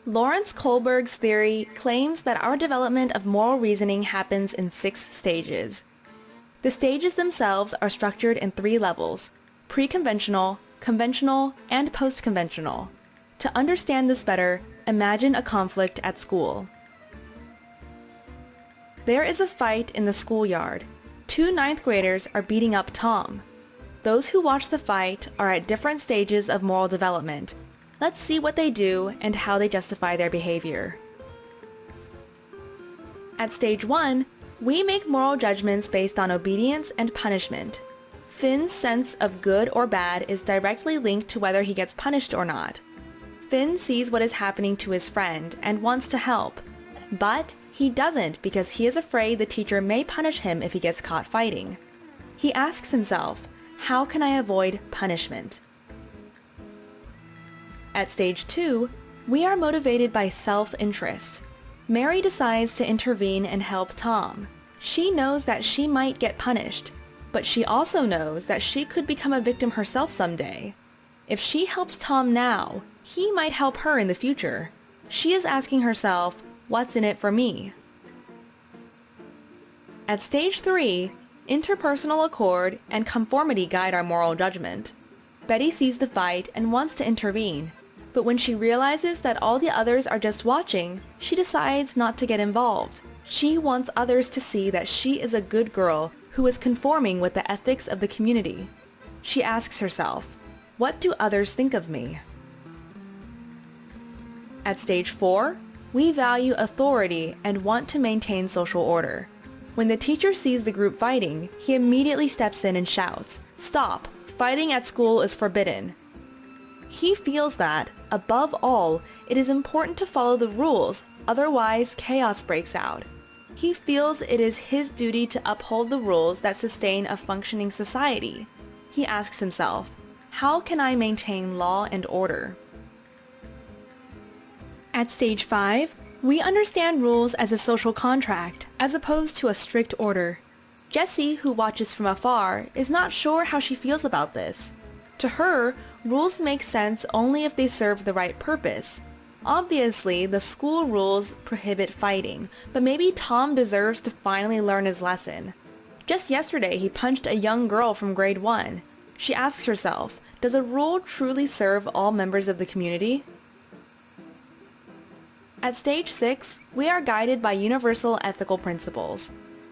Lawrence Kohlberg's theory claims that our development of moral reasoning happens in 6 stages. The stages themselves are structured in 3 levels: pre-conventional, conventional, and post-conventional. To understand this better, imagine a conflict at school. There is a fight in the schoolyard. 2 ninth graders are beating up Tom. Those who watch the fight are at different stages of moral development. Let's see what they do and how they justify their behavior. At stage 1, we make moral judgments based on obedience and punishment. Finn's sense of good or bad is directly linked to whether he gets punished or not. Finn sees what is happening to his friend and wants to help, but he doesn't because he is afraid the teacher may punish him if he gets caught fighting. He asks himself, how can I avoid punishment? At stage 2, we are motivated by self-interest. Mary decides to intervene and help Tom. She knows that she might get punished, but she also knows that she could become a victim herself someday. If she helps Tom now, he might help her in the future. She is asking herself, what's in it for me? At stage 3, interpersonal accord and conformity guide our moral judgment. Betty sees the fight and wants to intervene, but when she realizes that all the others are just watching, she decides not to get involved. She wants others to see that she is a good girl who is conforming with the ethics of the community. She asks herself, what do others think of me? At stage 4, we value authority and want to maintain social order. When the teacher sees the group fighting, he immediately steps in and shouts, "Stop! Fighting at school is forbidden." He feels that, above all, it is important to follow the rules, otherwise chaos breaks out. He feels it is his duty to uphold the rules that sustain a functioning society. He asks himself, how can I maintain law and order? At stage 5, we understand rules as a social contract, as opposed to a strict order. Jessie, who watches from afar, is not sure how she feels about this. To her, rules make sense only if they serve the right purpose. Obviously, the school rules prohibit fighting, but maybe Tom deserves to finally learn his lesson. Just yesterday, he punched a young girl from grade 1. She asks herself, does a rule truly serve all members of the community? At stage 6, we are guided by universal ethical principles.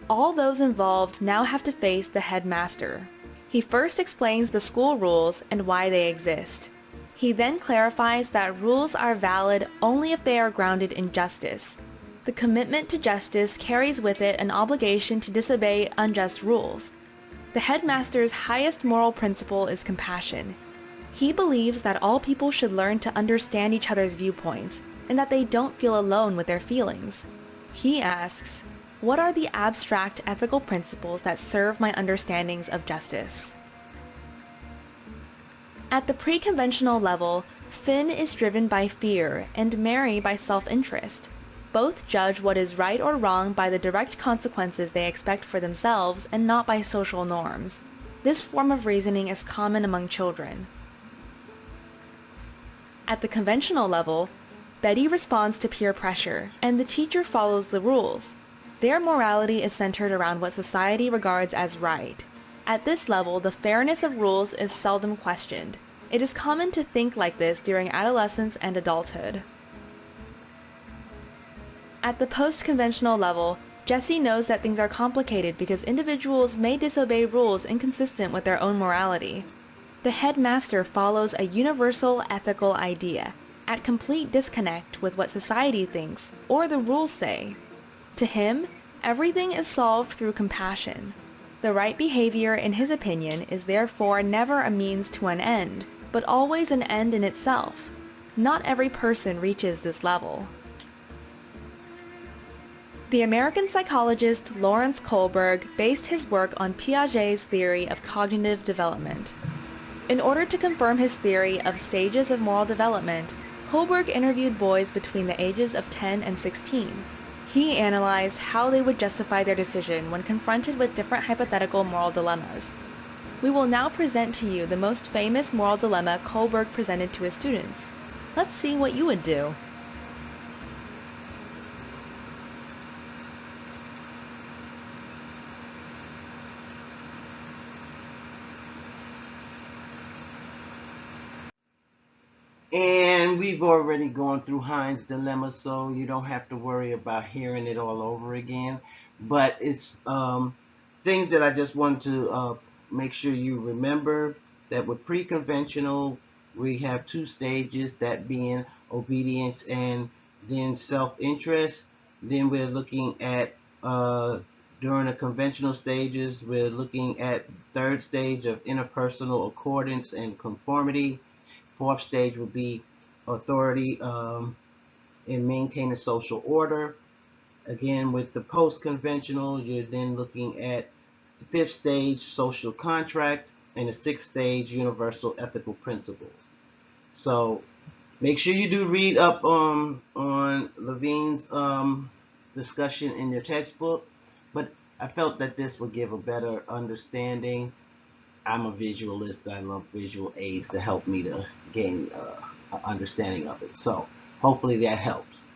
All those involved now have to face the headmaster. He first explains the school rules and why they exist. He then clarifies that rules are valid only if they are grounded in justice. The commitment to justice carries with it an obligation to disobey unjust rules. The headmaster's highest moral principle is compassion. He believes that all people should learn to understand each other's viewpoints and that they don't feel alone with their feelings. He asks, what are the abstract ethical principles that serve my understandings of justice? At the pre-conventional level, Finn is driven by fear and Mary by self-interest. Both judge what is right or wrong by the direct consequences they expect for themselves and not by social norms. This form of reasoning is common among children. At the conventional level, Betty responds to peer pressure, and the teacher follows the rules. Their morality is centered around what society regards as right. At this level, the fairness of rules is seldom questioned. It is common to think like this during adolescence and adulthood. At the post-conventional level, Jessie knows that things are complicated because individuals may disobey rules inconsistent with their own morality. The headmaster follows a universal ethical idea, at complete disconnect with what society thinks or the rules say. To him, everything is solved through compassion. The right behavior, in his opinion, is therefore never a means to an end, but always an end in itself. Not every person reaches this level. The American psychologist Lawrence Kohlberg based his work on Piaget's theory of cognitive development. In order to confirm his theory of stages of moral development, Kohlberg interviewed boys between the ages of 10 and 16. He analyzed how they would justify their decision when confronted with different hypothetical moral dilemmas. We will now present to you the most famous moral dilemma Kohlberg presented to his students. Let's see what you would do. And we've already gone through Heinz dilemma, so you don't have to worry about hearing it all over again. But it's things that I just want to make sure you remember, that with pre-conventional, we have two stages, that being obedience and then self-interest. Then we're looking at during the conventional stages, we're looking at the third stage of interpersonal accordance and conformity. Fourth stage would be authority in maintaining social order. Again, with the post-conventional, you're then looking at the fifth stage, social contract, and the sixth stage, universal ethical principles. So make sure you do read up on Levine's discussion in your textbook. But I felt that this would give a better understanding. I'm a visualist. I love visual aids to help me to gain an understanding of it. So hopefully that helps.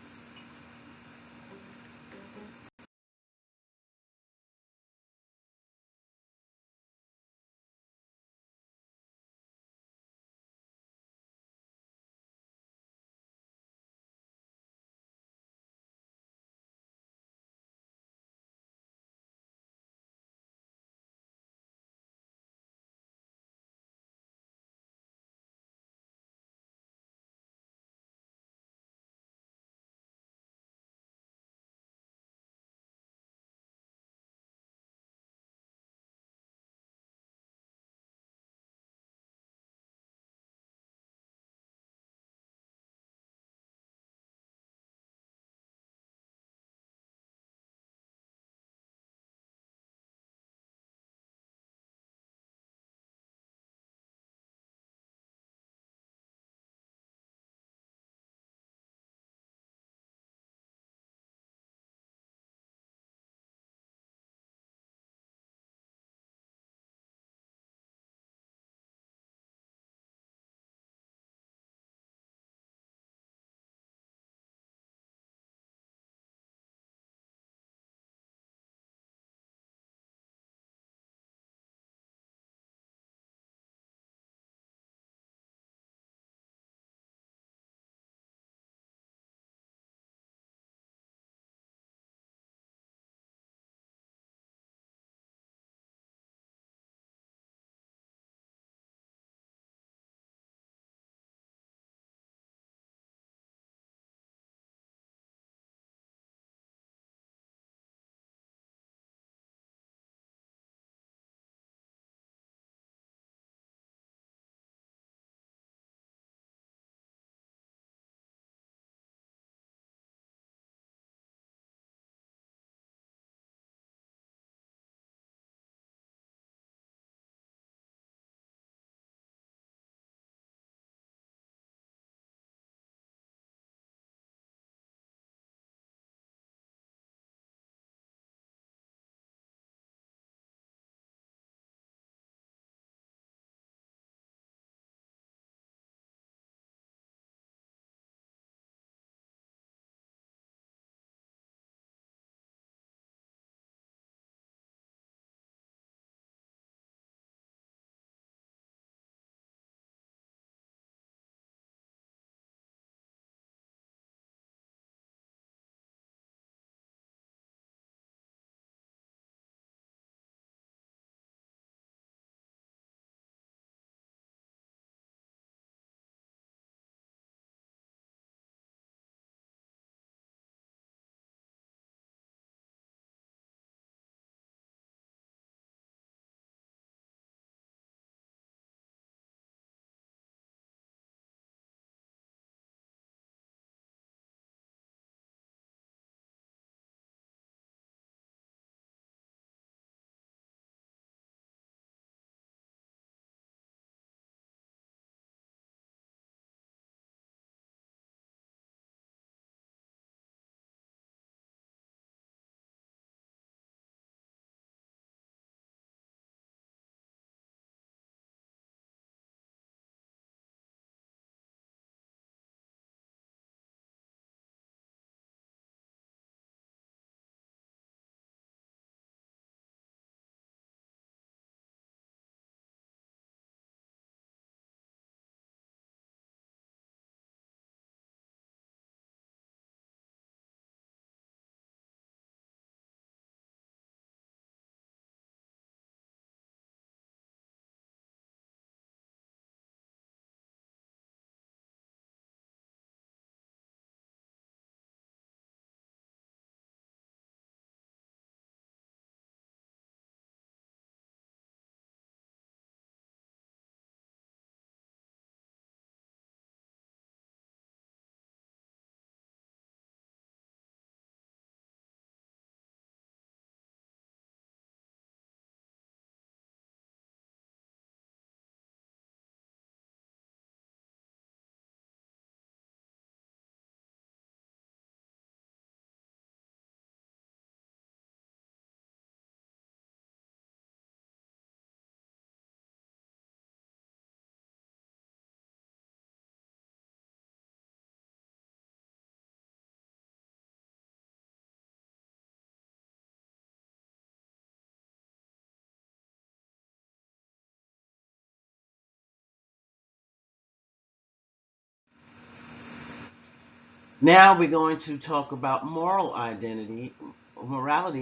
Now we're going to talk about morality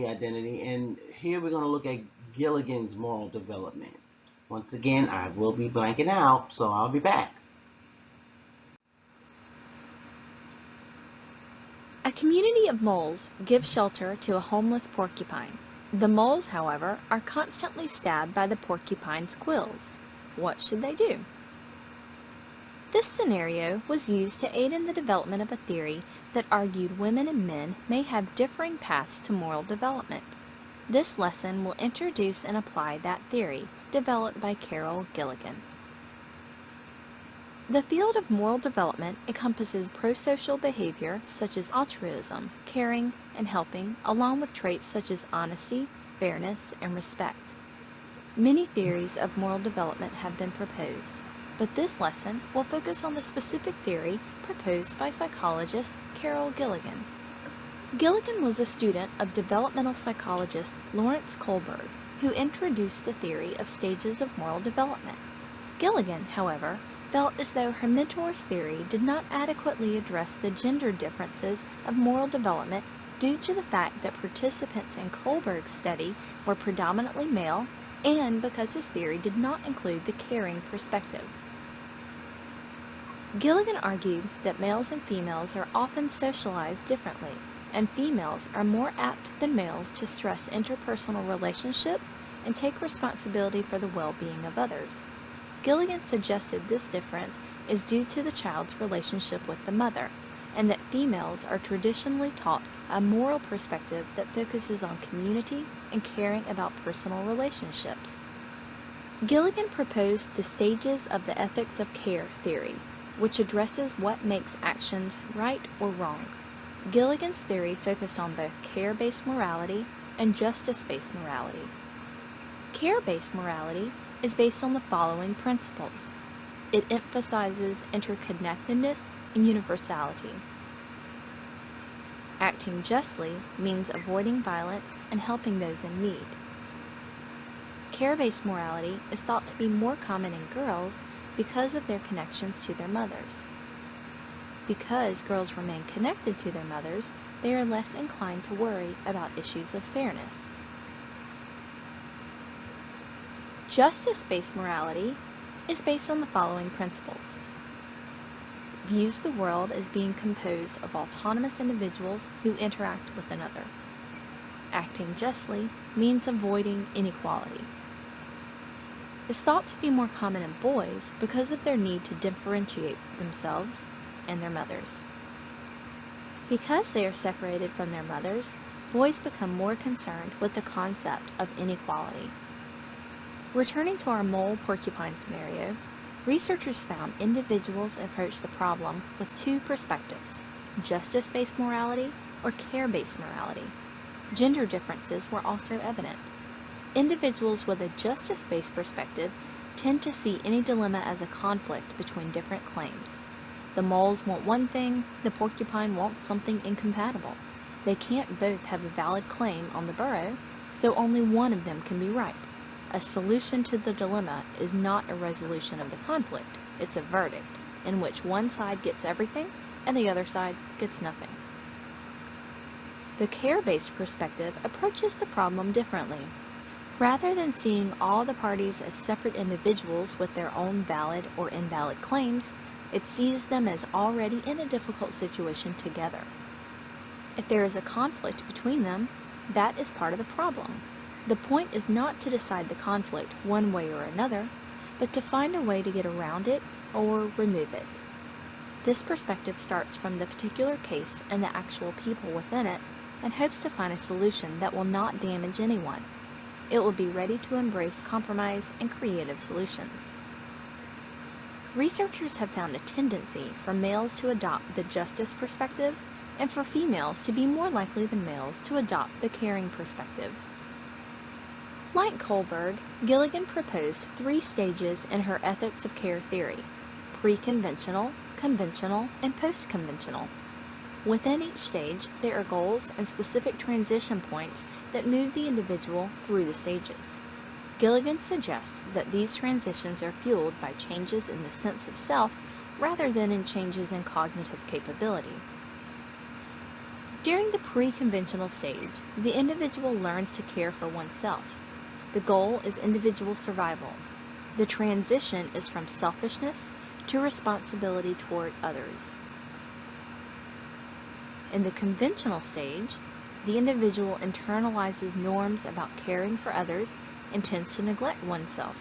identity, and here we're going to look at Gilligan's moral development. Once again, I will be blanking out, so I'll be back. A community of moles give shelter to a homeless porcupine. The moles, however, are constantly stabbed by the porcupine's quills. What should they do? This scenario was used to aid in the development of a theory that argued women and men may have differing paths to moral development. This lesson will introduce and apply that theory, developed by Carol Gilligan. The field of moral development encompasses prosocial behavior such as altruism, caring, and helping, along with traits such as honesty, fairness, and respect. Many theories of moral development have been proposed, but this lesson will focus on the specific theory proposed by psychologist Carol Gilligan. Gilligan was a student of developmental psychologist Lawrence Kohlberg, who introduced the theory of stages of moral development. Gilligan, however, felt as though her mentor's theory did not adequately address the gender differences of moral development due to the fact that participants in Kohlberg's study were predominantly male and because his theory did not include the caring perspective. Gilligan argued that males and females are often socialized differently, and females are more apt than males to stress interpersonal relationships and take responsibility for the well-being of others. Gilligan suggested this difference is due to the child's relationship with the mother, and that females are traditionally taught a moral perspective that focuses on community and caring about personal relationships. Gilligan proposed the stages of the ethics of care theory, which addresses what makes actions right or wrong. Gilligan's theory focused on both care-based morality and justice-based morality. Care-based morality is based on the following principles. It emphasizes interconnectedness and universality. Acting justly means avoiding violence and helping those in need. Care-based morality is thought to be more common in girls because of their connections to their mothers. Because girls remain connected to their mothers, they are less inclined to worry about issues of fairness. Justice-based morality is based on the following principles. Views the world as being composed of autonomous individuals who interact with another. Acting justly means avoiding inequality. Is thought to be more common in boys because of their need to differentiate themselves and their mothers. Because they are separated from their mothers, boys become more concerned with the concept of inequality. Returning to our mole porcupine scenario, researchers found individuals approach the problem with two perspectives, justice-based morality or care-based morality. Gender differences were also evident. Individuals with a justice-based perspective tend to see any dilemma as a conflict between different claims. The moles want one thing, the porcupine wants something incompatible. They can't both have a valid claim on the burrow, so only one of them can be right. A solution to the dilemma is not a resolution of the conflict, it's a verdict, in which one side gets everything and the other side gets nothing. The care-based perspective approaches the problem differently. Rather than seeing all the parties as separate individuals with their own valid or invalid claims, it sees them as already in a difficult situation together. If there is a conflict between them, that is part of the problem. The point is not to decide the conflict one way or another, but to find a way to get around it or remove it. This perspective starts from the particular case and the actual people within it, and hopes to find a solution that will not damage anyone. It will be ready to embrace compromise and creative solutions. Researchers have found a tendency for males to adopt the justice perspective, and for females to be more likely than males to adopt the caring perspective. Like Kohlberg, Gilligan proposed 3 stages in her ethics of care theory: pre-conventional, conventional, and post-conventional. Within each stage, there are goals and specific transition points that move the individual through the stages. Gilligan suggests that these transitions are fueled by changes in the sense of self rather than in changes in cognitive capability. During the pre-conventional stage, the individual learns to care for oneself. The goal is individual survival. The transition is from selfishness to responsibility toward others. In the conventional stage, the individual internalizes norms about caring for others and tends to neglect oneself.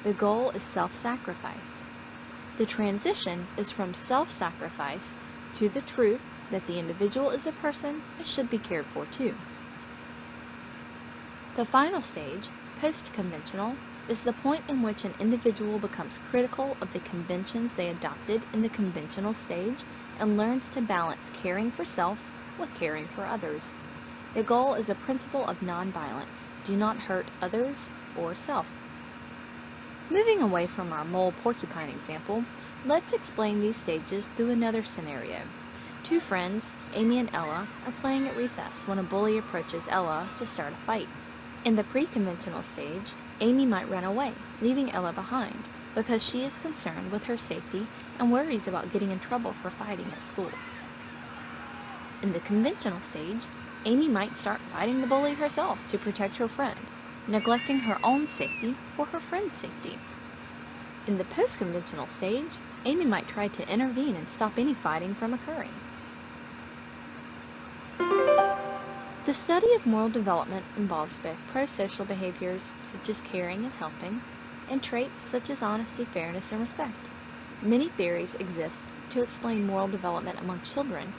The goal is self-sacrifice. The transition is from self-sacrifice to the truth that the individual is a person and should be cared for too. The final stage, post-conventional, is the point in which an individual becomes critical of the conventions they adopted in the conventional stage and learns to balance caring for self with caring for others. The goal is a principle of nonviolence. Do not hurt others or self. Moving away from our mole-porcupine example, let's explain these stages through another scenario. Two friends, Amy and Ella, are playing at recess when a bully approaches Ella to start a fight. In the pre-conventional stage, Amy might run away, leaving Ella behind, because she is concerned with her safety and worries about getting in trouble for fighting at school. In the conventional stage, Amy might start fighting the bully herself to protect her friend, neglecting her own safety for her friend's safety. In the post-conventional stage, Amy might try to intervene and stop any fighting from occurring. The study of moral development involves both pro-social behaviors, such as caring and helping, and traits such as honesty, fairness, and respect. Many theories exist to explain moral development among children,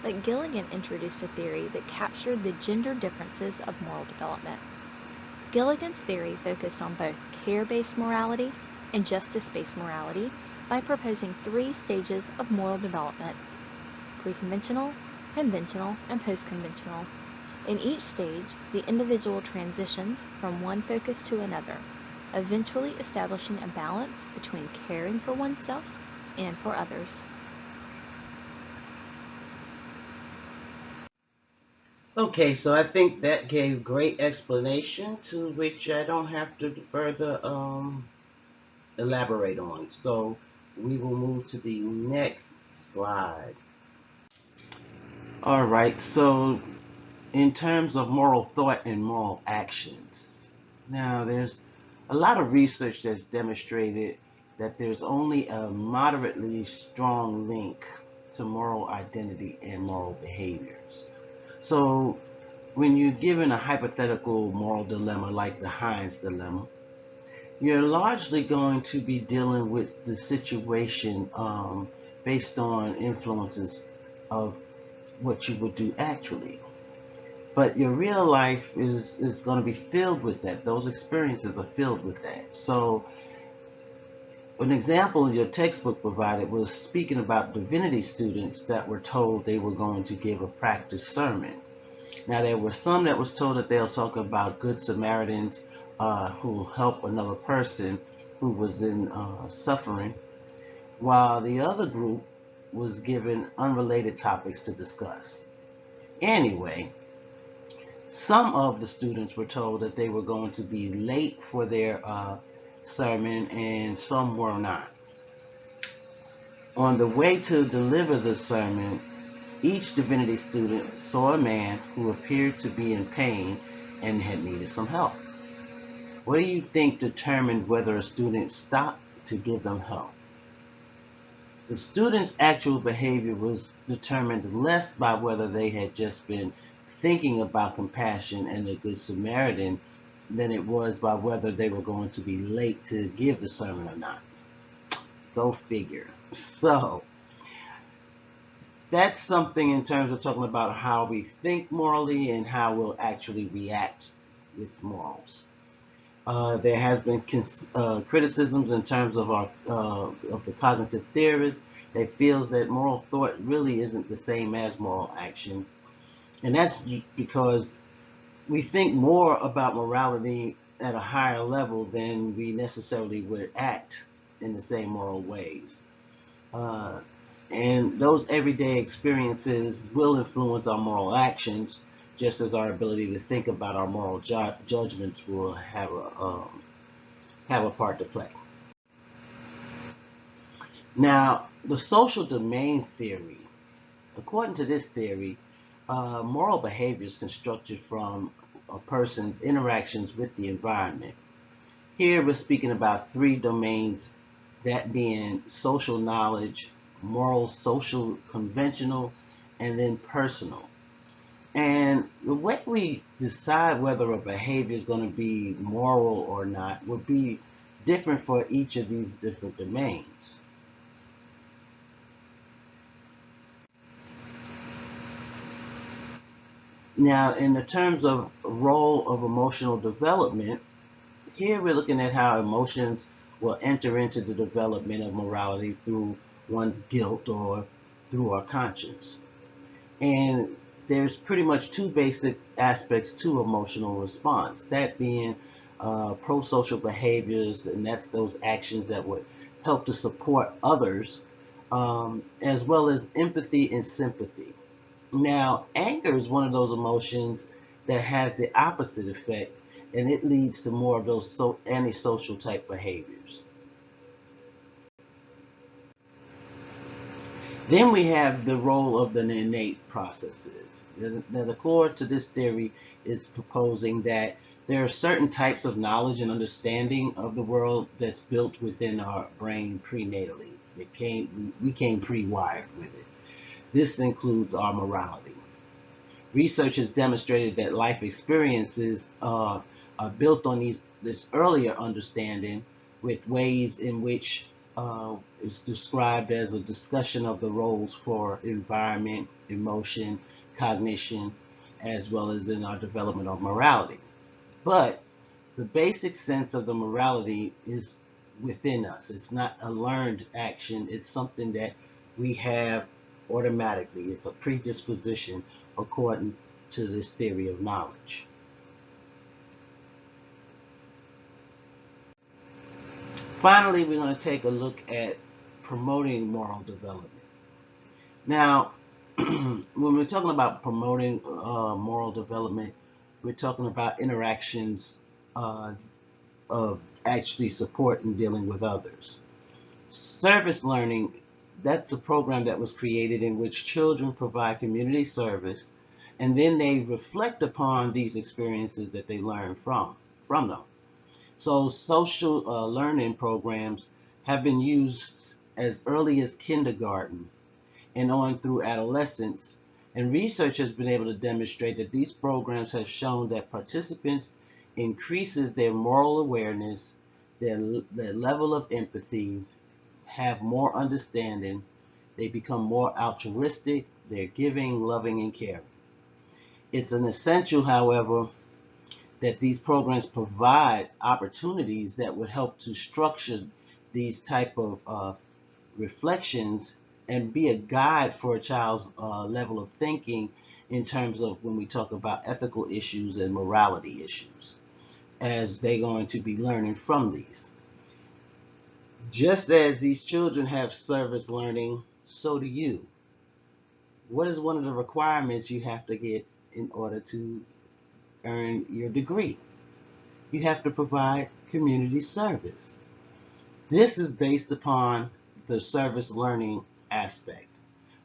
but Gilligan introduced a theory that captured the gender differences of moral development. Gilligan's theory focused on both care-based morality and justice-based morality by proposing 3 stages of moral development: pre-conventional, conventional, and post-conventional. In each stage, the individual transitions from one focus to another, eventually establishing a balance between caring for oneself and for others. Okay, so I think that gave great explanation to which I don't have to further elaborate on. So we will move to the next slide. All right, so in terms of moral thought and moral actions, now there's a lot of research that's demonstrated that there's only a moderately strong link to moral identity and moral behaviors. So when you're given a hypothetical moral dilemma like the Heinz dilemma, you're largely going to be dealing with the situation based on influences of what you would do actually. But your real life is going to be filled with that. Those experiences are filled with that. So an example your textbook provided was speaking about divinity students that were told they were going to give a practice sermon. Now, there were some that was told that they'll talk about good Samaritans who help another person who was in suffering, while the other group was given unrelated topics to discuss. Anyway, some of the students were told that they were going to be late for their sermon, and some were not. On the way to deliver the sermon, each divinity student saw a man who appeared to be in pain and had needed some help. What do you think determined whether a student stopped to give them help? The student's actual behavior was determined less by whether they had just been thinking about compassion and the Good Samaritan than it was by whether they were going to be late to give the sermon or not. Go figure. So that's something in terms of talking about how we think morally and how we'll actually react with morals. There has been criticisms in terms of the cognitive theorists that feels that moral thought really isn't the same as moral action. And that's because we think more about morality at a higher level than we necessarily would act in the same moral ways. And those everyday experiences will influence our moral actions, just as our ability to think about our moral judgments will have a part to play. Now, the social domain theory, according to this theory, moral behavior is constructed from a person's interactions with the environment. Here we're speaking about three domains, that being social knowledge, moral, social, conventional, and then personal. And the way we decide whether a behavior is going to be moral or not would be different for each of these different domains. Now, in the terms of role of emotional development, here we're looking at how emotions will enter into the development of morality through one's guilt or through our conscience. And there's pretty much two basic aspects to emotional response, that being pro-social behaviors, and that's those actions that would help to support others, as well as empathy and sympathy. Now, anger is one of those emotions that has the opposite effect, and it leads to more of those antisocial type behaviors. Then we have the role of the innate processes. That according to this theory is proposing that there are certain types of knowledge and understanding of the world that's built within our brain prenatally. We came pre-wired with it. This includes our morality. Research has demonstrated that life experiences are built on this earlier understanding, with ways in which is described as a discussion of the roles for environment, emotion, cognition, as well as in our development of morality. But the basic sense of the morality is within us. It's not a learned action. It's something that we have automatically. It's a predisposition according to this theory of knowledge. Finally, we're going to take a look at promoting moral development. Now, when we're talking about promoting moral development, we're talking about interactions of actually support and dealing with others. Service learning, that's a program that was created in which children provide community service, and then they reflect upon these experiences that they learn from them. So social learning programs have been used as early as kindergarten and on through adolescence, and research has been able to demonstrate that these programs have shown that participants increases their moral awareness, their level of empathy, have more understanding, they become more altruistic, they're giving, loving, and caring. It's an essential, however, that these programs provide opportunities that would help to structure these type of reflections and be a guide for a child's level of thinking in terms of when we talk about ethical issues and morality issues, as they're going to be learning from these. Just as these children have service learning, so do you. What is one of the requirements you have to get in order to earn your degree? You have to provide community service. This is based upon the service learning aspect.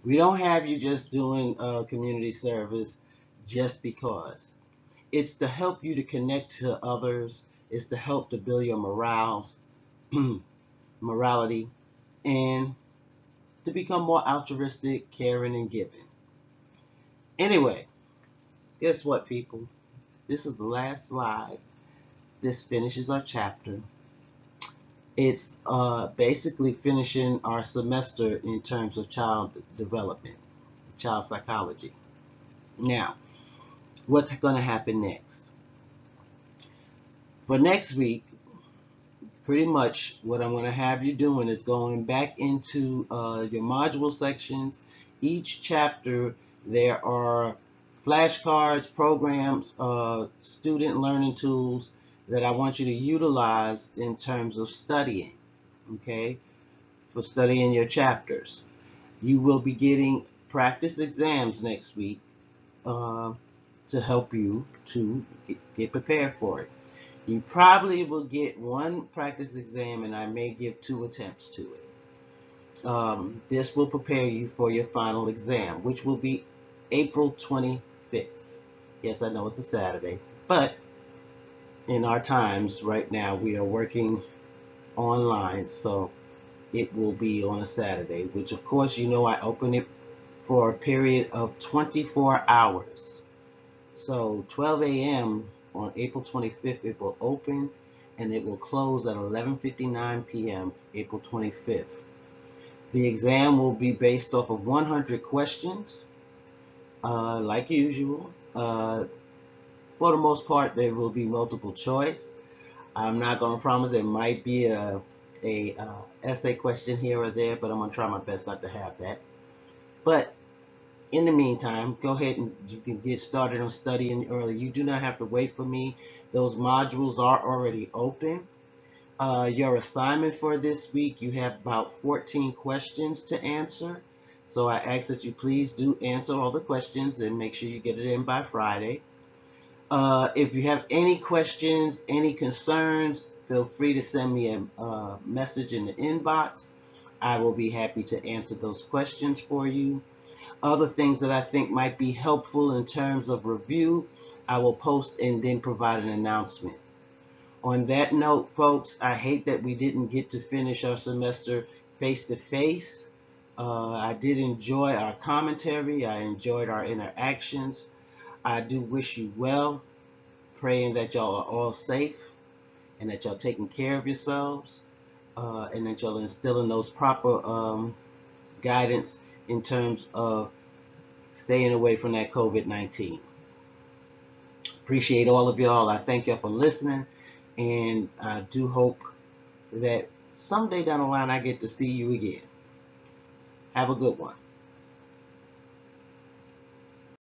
We don't have you just doing community service just because. It's to help you to connect to others. It's to help to build your morality, and to become more altruistic, caring, and giving. Anyway, guess what, people? This is the last slide. This finishes our chapter. It's basically finishing our semester in terms of child development, child psychology. Now, what's going to happen next? For next week, pretty much what I'm going to have you doing is going back into your module sections. Each chapter, there are flashcards, programs, student learning tools that I want you to utilize in terms of studying, okay, for studying your chapters. You will be getting practice exams next week to help you to get prepared for it. You probably will get one practice exam, and I may give 2 attempts to it. This will prepare you for your final exam, which will be April 25th. Yes, I know it's a Saturday, but in our times right now, we are working online, so it will be on a Saturday, which of course, you know, I open it for a period of 24 hours. So 12 a.m. on April 25th, it will open and it will close at 11:59 p.m. April 25th. The exam will be based off of 100 questions, like usual. For the most part, there will be multiple choice. I'm not going to promise there might be a essay question here or there, but I'm going to try my best not to have that. But in the meantime, go ahead and you can get started on studying early. You do not have to wait for me. Those modules are already open. Your assignment for this week, you have about 14 questions to answer. So I ask that you please do answer all the questions and make sure you get it in by Friday. If you have any questions, any concerns, feel free to send me a message in the inbox. I will be happy to answer those questions for you. Other things that I think might be helpful in terms of review, I will post and then provide an announcement. On that note, folks, I hate that we didn't get to finish our semester face-to-face. I did enjoy our commentary. I enjoyed our interactions. I do wish you well, praying that y'all are all safe and that y'all taking care of yourselves, and that y'all instilling those proper guidance in terms of staying away from that COVID-19. Appreciate all of y'all. I thank y'all for listening, and I do hope that someday down the line I get to see you again. Have a good one.